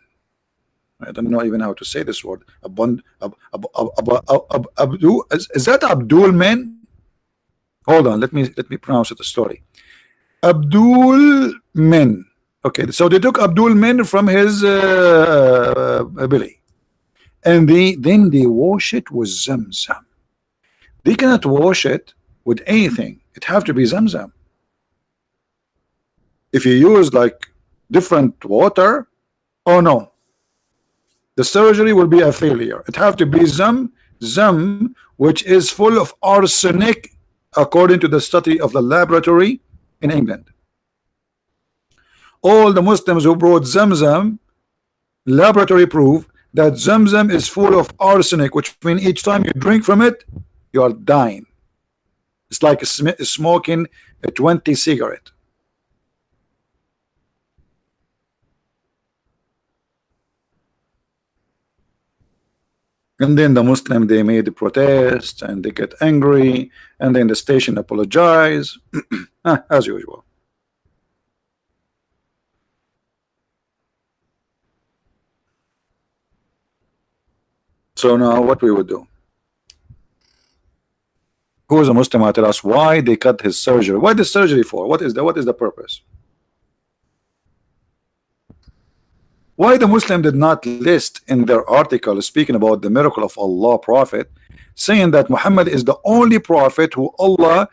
I don't know even how to say this word. Abdul, is that Abdul men? Hold on, let me pronounce it the story. Abdul men. Okay, so they took Abdul men from his belly, and then they wash it with Zamzam. They cannot wash it with anything. It have to be Zamzam. If you use like different water, oh no, the surgery will be a failure. It have to be Zamzam, which is full of arsenic, according to the study of the laboratory in England. All the Muslims who brought Zamzam, laboratory proof that Zamzam is full of arsenic, which means each time you drink from it, you are dying. It's like smoking a 20 cigarette. And then the Muslim, they made a protest and they get angry, and then the station apologize as usual. So now what we would do? Who is a Muslim? Tell us why they cut his surgery. What is surgery for? What is the purpose? Why the Muslim did not list in their article speaking about the miracle of Allah prophet, saying that Muhammad is the only prophet who Allah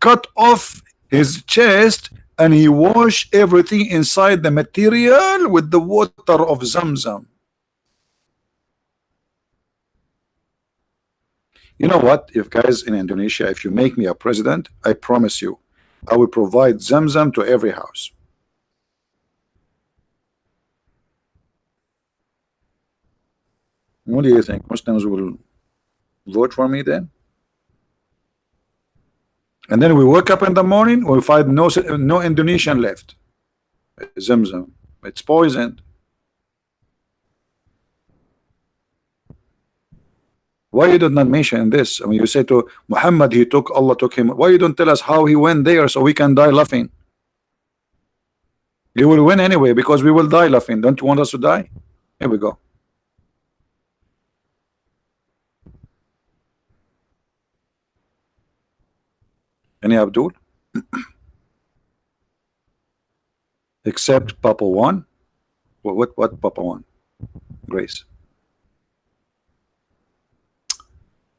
cut off his chest and he washed everything inside the material with the water of Zamzam. You know what? If guys in Indonesia, if you make me a president, I promise you, I will provide Zamzam to every house. What do you think? Muslims will vote for me then? And then we wake up in the morning, we find no Indonesian left. Zamzam, it's poisoned. Why you did not mention this? I mean, you say to Muhammad, Allah took him. Why you don't tell us how he went there so we can die laughing? You will win anyway because we will die laughing. Don't you want us to die? Here we go. Any Abdul? Except Papa One. What Papa One? Grace.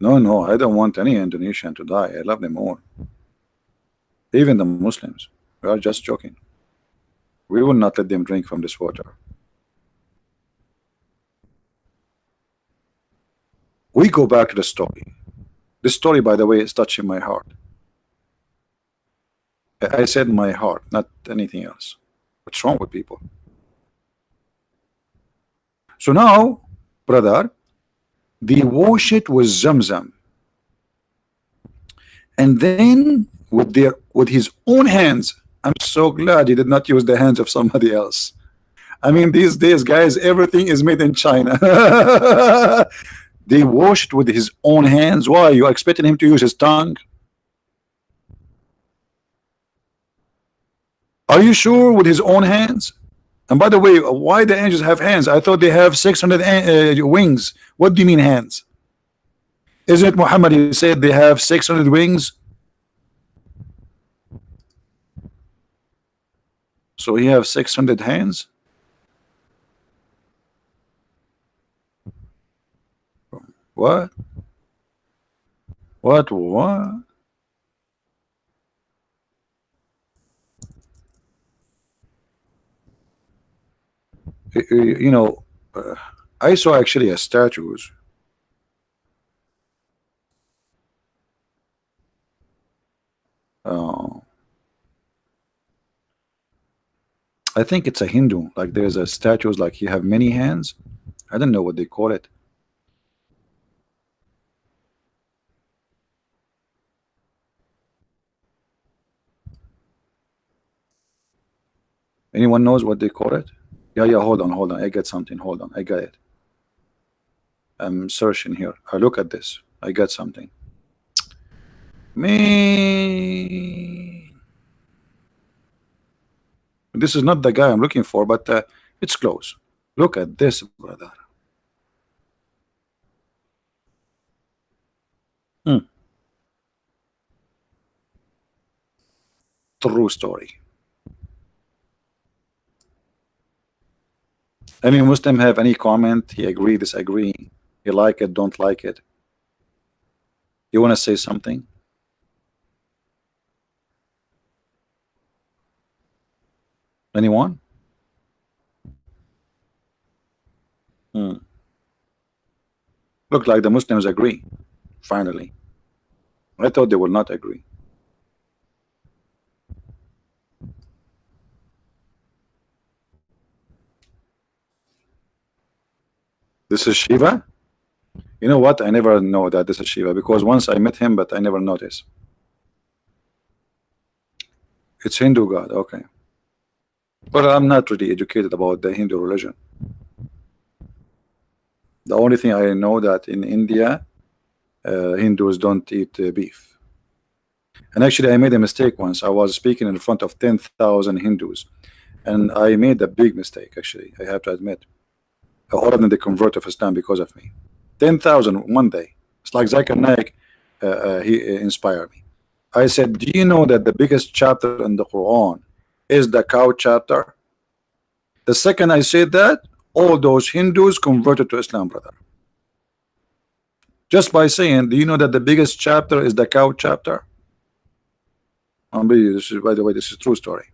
No, I don't want any Indonesian to die. I love them all. Even the Muslims. We are just joking. We will not let them drink from this water. We go back to the story. This story, by the way, is touching my heart. I said my heart, not anything else. What's wrong with people? So now, brother, they wash it with Zamzam, and then with his own hands. I'm so glad he did not use the hands of somebody else. I mean, these days, guys, everything is made in China. They wash it with his own hands. Why? You expecting him to use his tongue? Are you sure with his own hands? And by the way, why the angels have hands? I thought they have 600 wings. What do you mean hands? Isn't it Muhammad? He said they have 600 wings. So he have 600 hands. What? What? You know, I saw actually a statues. I think it's a Hindu. Like there's a statues like you have many hands. I don't know what they call it. Anyone knows what they call it? Yeah, hold on. I got something. Hold on, I got it. I'm searching here. I look at this. I got something. Me. This is not the guy I'm looking for, but it's close. Look at this, brother. True story. Any Muslim have any comment? He agree, disagree? You like it, don't like it? You want to say something? Anyone? Look like the Muslims agree. Finally, I thought they will not agree. This is Shiva. You know what? I never know that this is Shiva because once I met him, but I never noticed. It's Hindu god. Okay, but I'm not really educated about the Hindu religion. The only thing I know that in India, Hindus don't eat beef. And actually, I made a mistake once. I was speaking in front of 10,000 Hindus, and I made a big mistake. Actually, I have to admit. All of them they convert to Islam because of me. 10,000 one day. It's like Zakir Naik. He inspired me. I said, do you know that the biggest chapter in the Quran is the cow chapter? The second I said that, all those Hindus converted to Islam, brother. Just by saying, do you know that the biggest chapter is the cow chapter? This is, by the way, this is true story.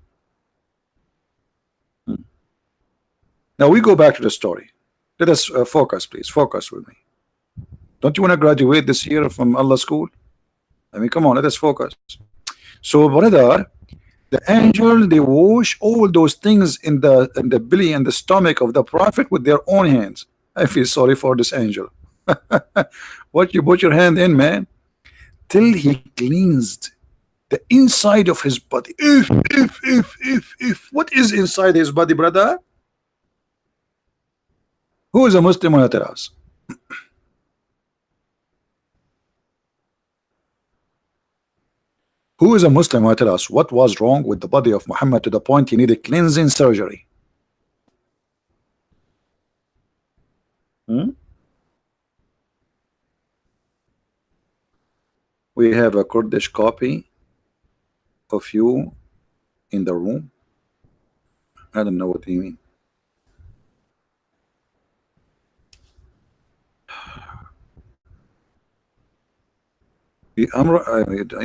Now we go back to the story. Let us focus, please. Focus with me. Don't you want to graduate this year from Allah school? I mean, come on, let us focus. So, brother, the angel, they wash all those things in the belly and the stomach of the prophet with their own hands. I feel sorry for this angel. What you put your hand in, man, till he cleansed the inside of his body. If what is inside his body, brother? Who is a Muslim? Want to tell us? Who is a Muslim? Want to tell us what was wrong with the body of Muhammad to the point he needed cleansing surgery? We have a Kurdish copy of you in the room. I don't know what you mean.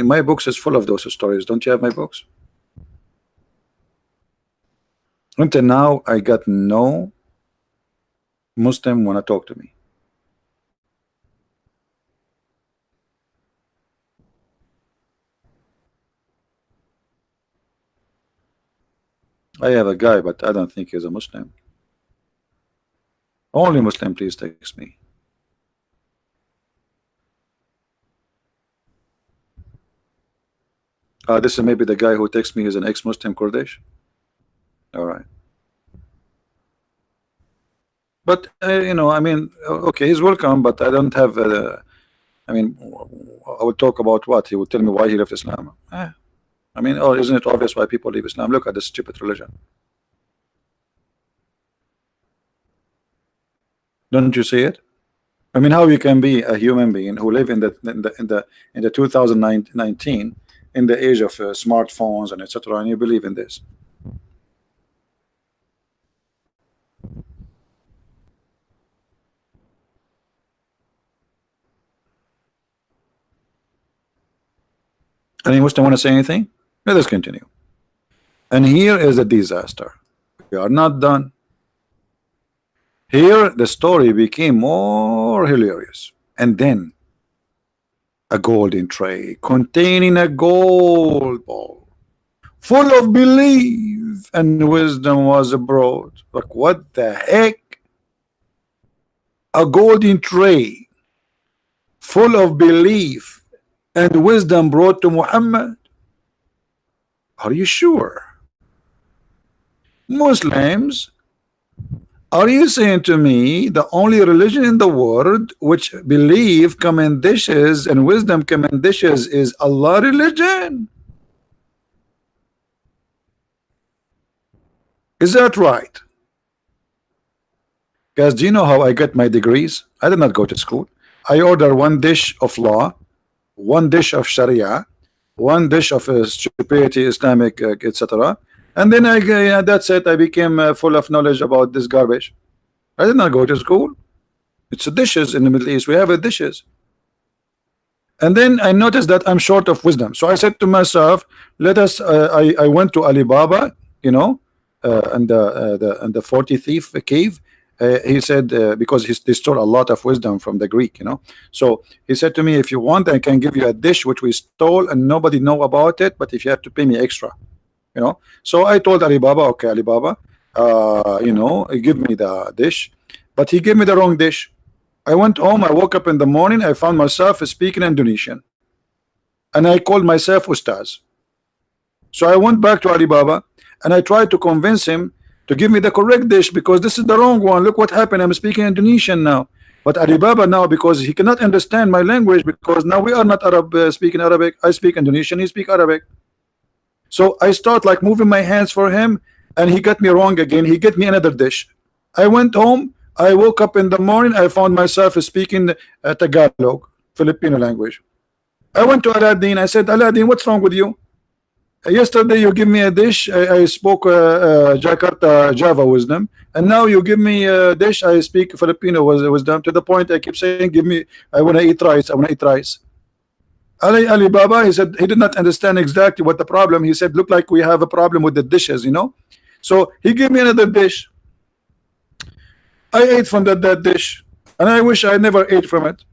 My books is full of those stories. Don't you have my books? Until now, I got no Muslim want to talk to me. I have a guy, but I don't think he's a Muslim. Only Muslim, please text me. This is maybe the guy who texts me is an ex-Muslim Kurdish. All right. But you know, I mean, okay, he's welcome, but I don't have. I mean, I will talk about what he will tell me why he left Islam. I mean, oh, isn't it obvious why people leave Islam? Look at this stupid religion. Don't you see it? I mean, how you can be a human being who live in the 2019 in the age of smartphones and etc. and you believe in this? Any Muslim want to say anything? Let us continue. And here is a disaster. We are not done. Here the story became more hilarious. And then a golden tray containing a gold ball full of belief and wisdom was brought. Like, what the heck? A golden tray full of belief and wisdom brought to Muhammad? Are you sure? Muslims, are you saying to me the only religion in the world which belief come in dishes and wisdom come in dishes is Allah religion? Is that right? Guys, do you know how I get my degrees? I did not go to school. I order one dish of law, one dish of Sharia, one dish of stupidity, Islamic, etc. And then that's it. I became full of knowledge about this garbage. I did not go to school. It's dishes in the Middle East. We have dishes. And then I noticed that I'm short of wisdom. So I said to myself, let us. I went to Alibaba, you know, and the 40 thief cave. He said because they stole a lot of wisdom from the Greek, you know. So he said to me, if you want, I can give you a dish which we stole and nobody know about it, but if you have to pay me extra, you know. So I told Alibaba, okay, Alibaba, you know, give me the dish, but he gave me the wrong dish. I went home, I woke up in the morning, I found myself speaking Indonesian, and I called myself Ustaz. So I went back to Alibaba and I tried to convince him to give me the correct dish because this is the wrong one. Look what happened, I'm speaking Indonesian now. But Alibaba now, because he cannot understand my language, because now we are not Arab speaking Arabic, I speak Indonesian, he speak Arabic. So I start like moving my hands for him, and he got me wrong again. He get me another dish. I went home, I woke up in the morning, I found myself speaking Tagalog, Filipino language. I went to Aladdin, I said, Aladdin, what's wrong with you? Yesterday you give me a dish, I spoke Jakarta Java wisdom, and now you give me a dish, I speak Filipino wisdom, to the point I keep saying, give me, I want to eat rice, I want to eat rice. Alibaba, he said he did not understand exactly what the problem. He said, look like we have a problem with the dishes, you know. So he gave me another dish. I ate from that dish, and I wish I never ate from it.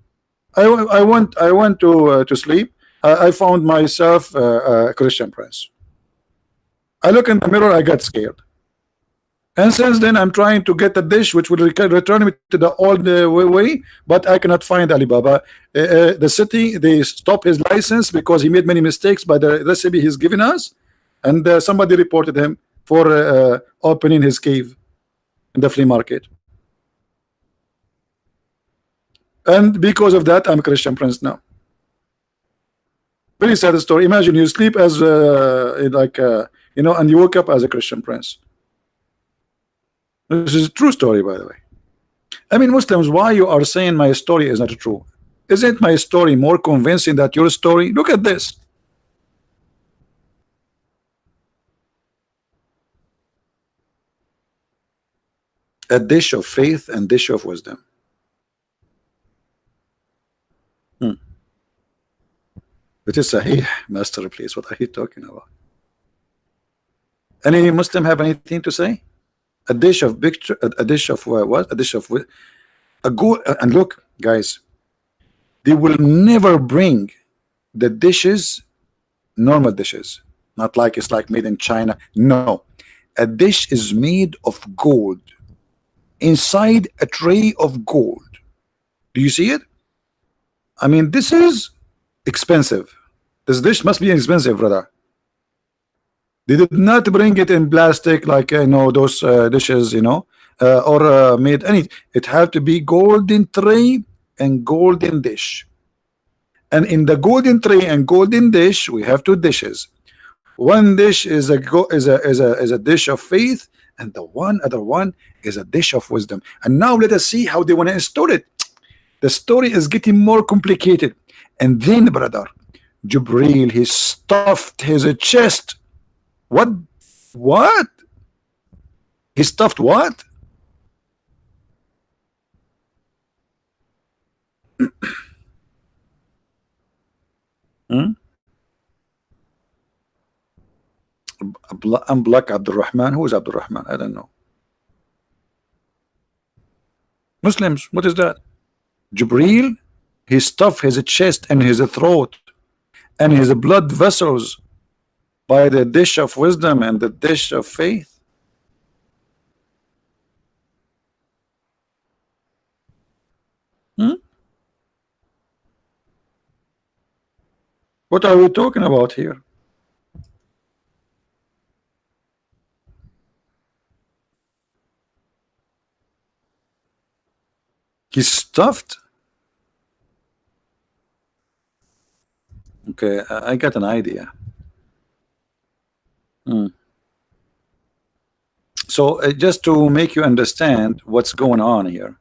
I went to sleep. I found myself a Christian Prince. I look in the mirror, I got scared. And since then, I'm trying to get a dish which will return me to the old way, but I cannot find Alibaba. The city, they stop his license because he made many mistakes by the recipe he's given us, and somebody reported him for opening his cave in the flea market. And because of that, I'm a Christian Prince now. Very sad story. Imagine you sleep as you know, and you wake up as a Christian Prince. This is a true story, by the way. I mean, Muslims, why you are saying my story is not true? Isn't my story more convincing than your story? Look at this. A dish of faith and dish of wisdom. It is Sahih, master, please. What are you talking about? Any Muslim have anything to say? A dish of picture, a dish of what? A dish of a good. And look, guys, they will never bring the dishes, normal dishes, not like it's like made in China. No, a dish is made of gold, inside a tray of gold. Do you see it? I mean, this is expensive. This dish must be expensive, brother. They did not bring it in plastic like you know those dishes, you know, or made any. It had to be golden tray and golden dish. And in the golden tray and golden dish, we have two dishes. One dish is a dish of faith, and the other one is a dish of wisdom. And now let us see how they want to install it. The story is getting more complicated. And then, brother, Jibril, he stuffed his chest. What? What? He stuffed what? I'm Black Abdul Rahman. Who is Abdul Rahman? I don't know. Muslims, what is that? Jibril, he stuffed his chest and his throat and his blood vessels by the dish of wisdom and the dish of faith. What are we talking about here? He stuffed. Okay, I got an idea. So just to make you understand what's going on here,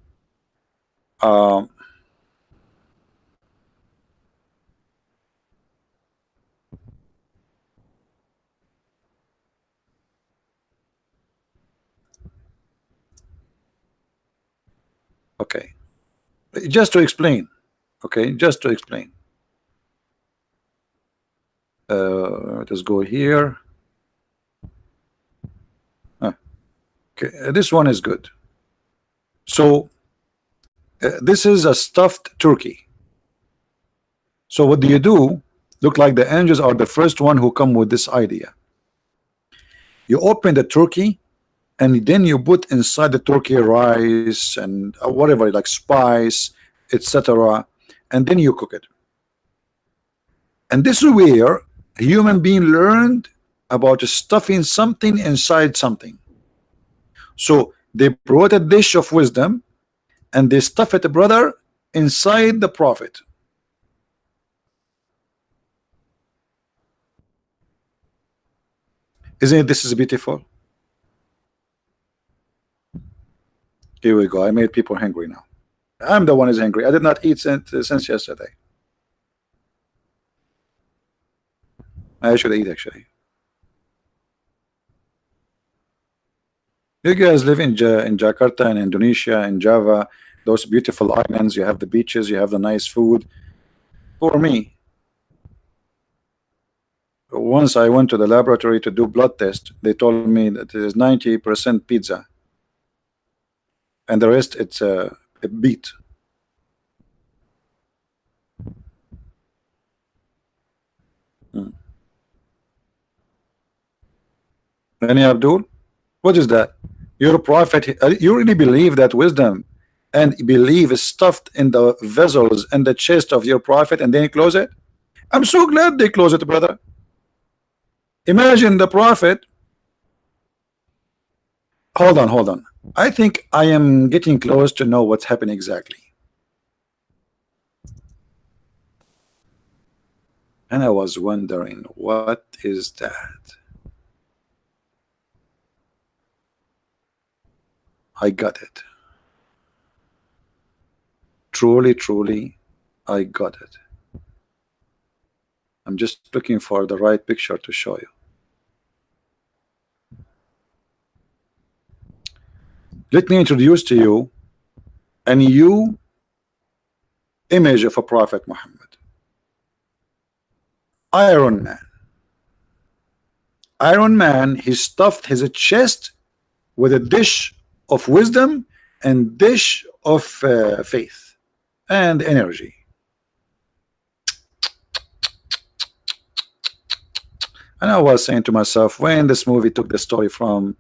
okay, just to explain, okay, just to explain. Let's go here. Okay, this one is good. So this is a stuffed turkey. So what do you do? Look like the angels are the first one who come with this idea. You open the turkey, and then you put inside the turkey rice and whatever, like spice, etc., and then you cook it. And this is where a human being learned about stuffing something inside something. So they brought a dish of wisdom and they stuff it, brother, inside the prophet. Isn't it? This is beautiful. Here we go. I made people hungry now. I'm the one who's hungry. I did not eat since yesterday. I should eat actually. You guys live in Jakarta and Indonesia and Java, those beautiful islands. You have the beaches, you have the nice food. For me, once I went to the laboratory to do blood test, they told me that it is 90% pizza and the rest it's a beet. Any Abdul? What is that? Your prophet, you really believe that wisdom and belief is stuffed in the vessels and the chest of your prophet and then you close it? I'm so glad they close it, brother. Imagine the prophet. Hold on, hold on. I think I am getting close to know what's happening exactly. And I was wondering, what is that? I got it. Truly, truly, I got it. I'm just looking for the right picture to show you. Let me introduce to you a new image of a Prophet Muhammad. Iron Man. Iron Man, he stuffed his chest with a dish of wisdom and dish of faith and energy. And I was saying to myself, when this movie took the story from,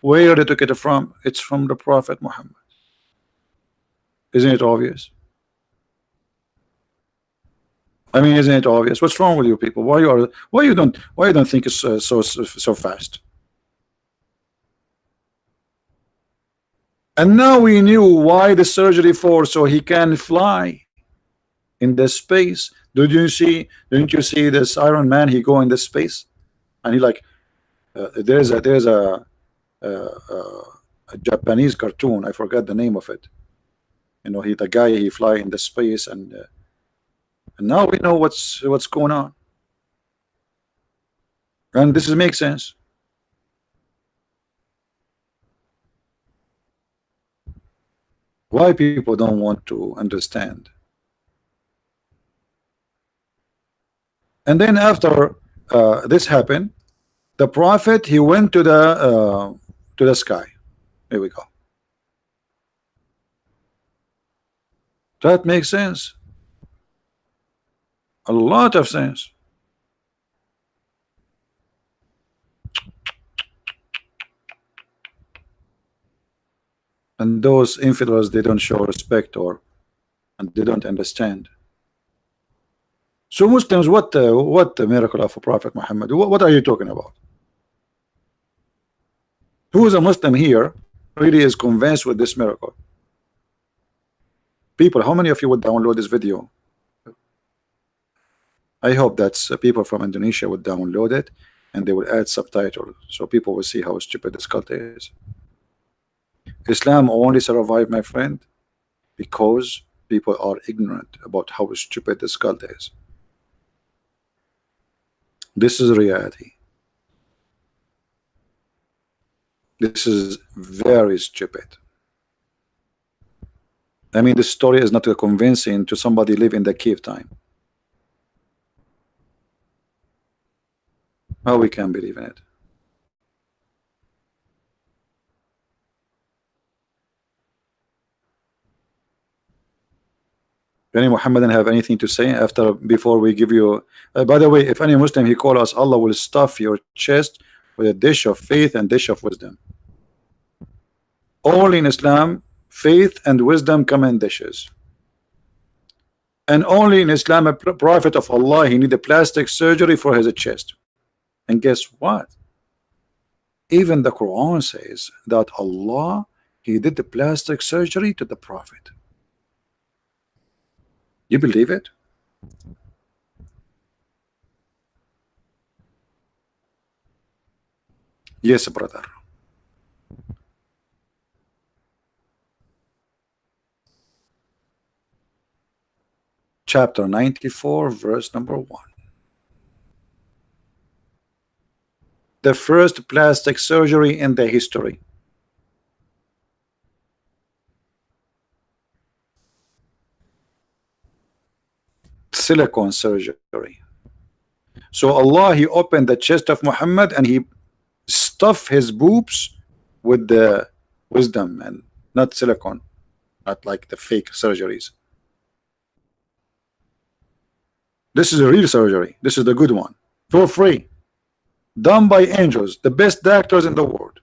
where they took it from? It's from the Prophet Muhammad. Isn't it obvious? I mean, isn't it obvious? What's wrong with you people? Why you don't think it's so fast? And now we knew why the surgery for, so he can fly in the space. Didn't you see this Iron Man? He go in the space, and he like there's a Japanese cartoon. I forgot the name of it. You know, the guy he fly in the space, and now we know what's going on, and this makes sense. Why people don't want to understand? And then after this happened, the prophet, he went to the sky. Here we go. That makes sense. A lot of sense. And those infidels, they don't show respect, and they don't understand. So Muslims, what the miracle of a Prophet Muhammad? What are you talking about? Who is a Muslim here really is convinced with this miracle? People, how many of you would download this video? I hope that people from Indonesia would download it and they will add subtitles so people will see how stupid this cult is. Islam only survived, my friend, because people are ignorant about how stupid this cult is. This is reality. This is very stupid. I mean, this story is not convincing to somebody live in the cave time. How we can believe in it? Any Muhammadan have anything to say before we give you? By the way, if any Muslim he call us, Allah will stuff your chest with a dish of faith and dish of wisdom. Only in Islam, faith and wisdom come in dishes. And only in Islam, a prophet of Allah, he need a plastic surgery for his chest. And guess what? Even the Quran says that Allah, he did the plastic surgery to the prophet. You believe it? Yes, brother. Chapter 94, verse number 1. The first plastic surgery in the history. Silicone surgery. So Allah, he opened the chest of Muhammad and he stuffed his boobs with the wisdom and not silicone, not like the fake surgeries. This is a real surgery. This is the good one. for free, done by angels, the best doctors in the world.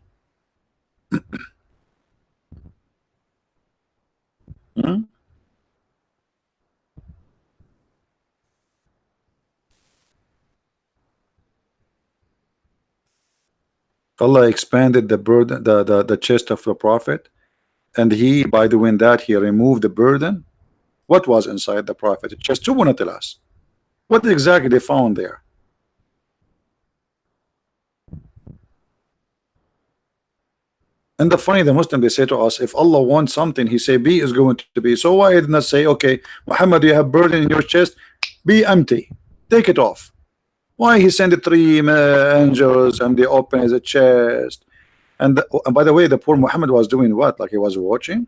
Hmm? Allah expanded the burden, the chest of the prophet, and he, by doing that, he removed the burden. What was inside the prophet? Just to want to tell us what exactly they found there. And the funny, the Muslim, they say to us, if Allah wants something, he say B is going to be. So why did not say, okay, Muhammad, you have burden in your chest, be empty, take it off? Why he sent the three angels and they open his chest? And by the way, the poor Muhammad was doing what? Like he was watching.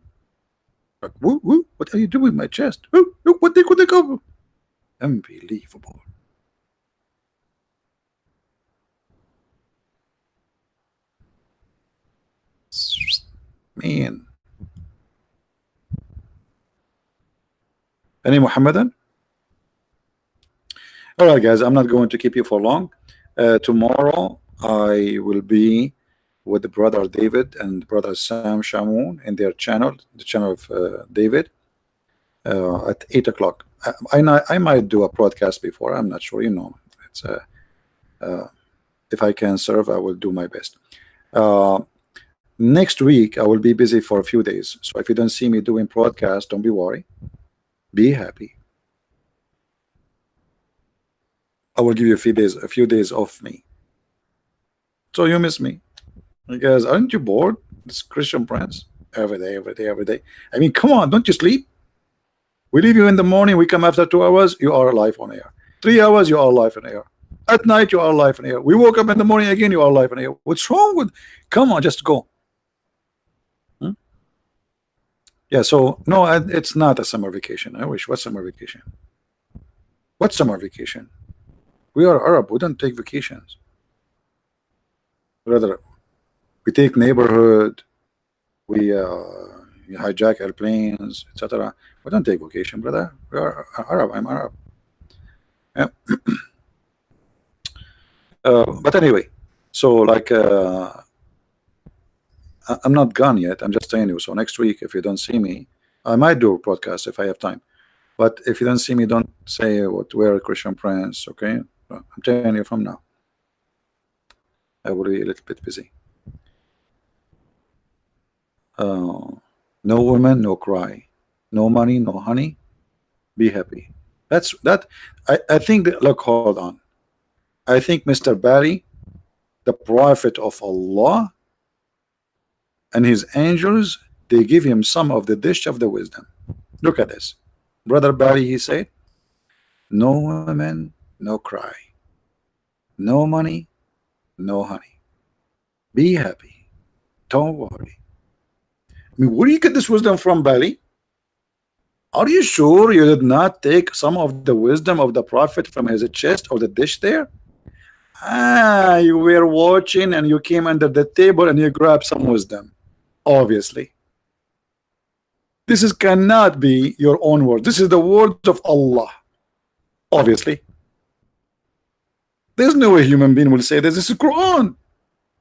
Like, woo, woo, what are you doing with my chest? Woo, look what they could go. Unbelievable. Man. Any Muhammadan? All right, guys, I'm not going to keep you for long. Tomorrow I will be with the brother David and brother Sam Shamoun in their channel, the channel of David, at 8 o'clock. I might do a broadcast before. I'm not sure. You know, it's if I can serve, I will do my best. Next week I will be busy for a few days. So if you don't see me doing broadcast, don't be worried. Be happy. I will give you a few days off me. So you miss me. Because aren't you bored? This Christian Prince every day, every day, every day. I mean, come on, don't you sleep? We leave you in the morning, we come after 2 hours, you are live on air. 3 hours, you are live on air. At night, you are live on air. We woke up in the morning again, you are live on air. What's wrong with? Come on, just go. Hmm? Yeah, so no, it's not a summer vacation. I wish. What summer vacation? What summer vacation? We are Arab. We don't take vacations. Rather, we take neighborhood. We hijack airplanes, etc. We don't take vacation, brother. We are Arab. I'm Arab. Yeah. But anyway, so like I'm not gone yet. I'm just telling you. So next week, if you don't see me, I might do a podcast if I have time. But if you don't see me, don't say what we're Christian Prince. Okay, I'm telling you from now. I will be a little bit busy. No woman, no cry. No money, no honey. Be happy. That's that. I think that, look, hold on. I think Mr. Barry, the prophet of Allah, and his angels, they give him some of the dish of the wisdom. Look at this. Brother Barry, he said, no woman, no cry. No money, no honey. Be happy. Don't worry. I mean, where do you get this wisdom from, Barry? Are you sure you did not take some of the wisdom of the prophet from his chest or the dish there? Ah, you were watching and you came under the table and you grabbed some wisdom. Obviously. This is cannot be your own word. This is the words of Allah. Obviously. There's no way a human being will say this. This is Quran.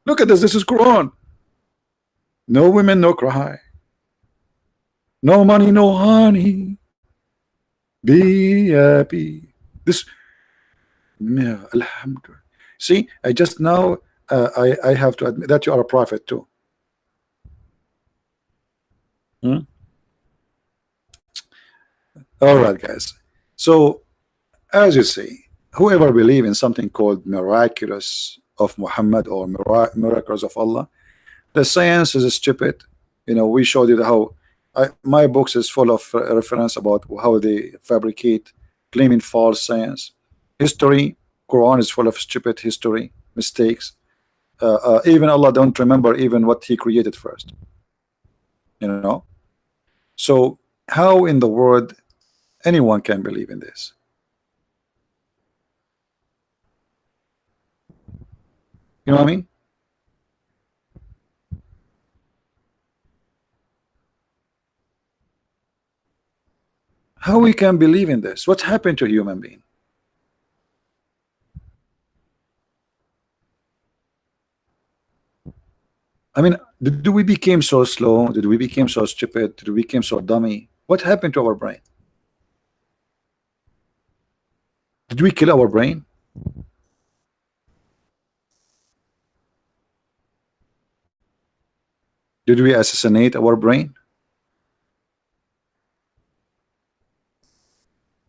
Look at this. This is Quran. No women, no cry. No money, no honey. Be happy. This, yeah, alhamdulillah. See, I just now I have to admit that you are a prophet too. Hmm? All right, guys. So as you see, whoever believe in something called miraculous of Muhammad or miracles of Allah, the science is stupid. You know, we showed you how my books is full of reference about how they fabricate, claiming false science. History, Quran is full of stupid history, mistakes. Even Allah don't remember even what He created first. You know, so how in the world anyone can believe in this? You know what I mean? How we can believe in this? What happened to human being? I mean, did we became so slow? Did we became so stupid? Did we became so dummy? What happened to our brain? Did we kill our brain? Did we assassinate our brain?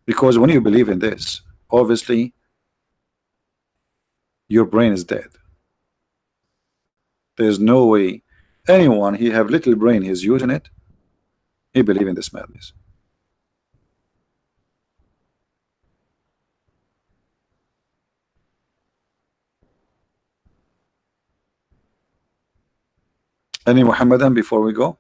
Because when you believe in this, obviously your brain is dead. There's no way anyone he have little brain, he's using it, he believe in this madness. Any Muhammadan before we go?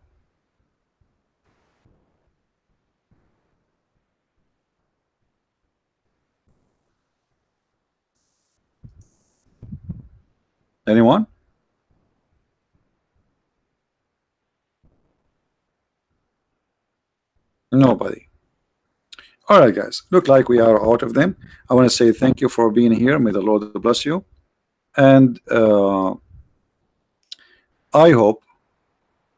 Anyone? Nobody. All right, guys. Look like we are out of them. I want to say thank you for being here. May the Lord bless you. And I hope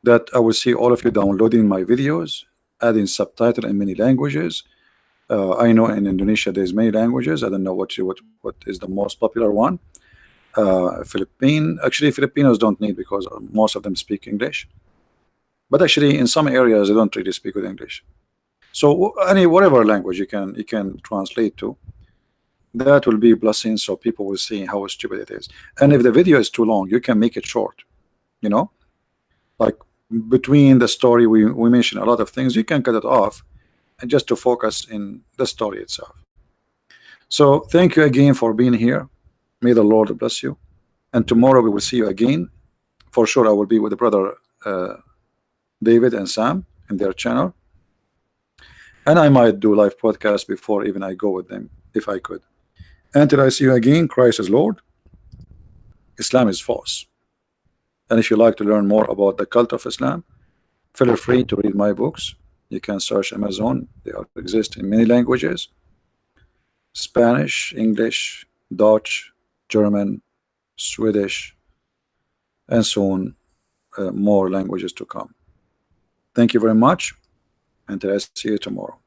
that I will see all of you downloading my videos, adding subtitle in many languages. I know in Indonesia there's many languages. I don't know what is the most popular one. Philippine. Actually, Filipinos don't need because most of them speak English. But actually, in some areas they don't really speak with English. So whatever language you can translate to, that will be a blessing. So people will see how stupid it is. And if the video is too long, you can make it short. You know, like between the story we mention a lot of things. You can cut it off and just to focus in the story itself. So thank you again for being here. May the Lord bless you. And tomorrow we will see you again. For sure, I will be with the brother David and Sam in their channel. And I might do live podcast before even I go with them, if I could. Until I see you again, Christ is Lord. Islam is false. And if you like to learn more about the cult of Islam, feel free to read my books. You can search Amazon. They exist in many languages: Spanish, English, Dutch, German, Swedish, and soon more languages to come. Thank you very much. Until I see you tomorrow.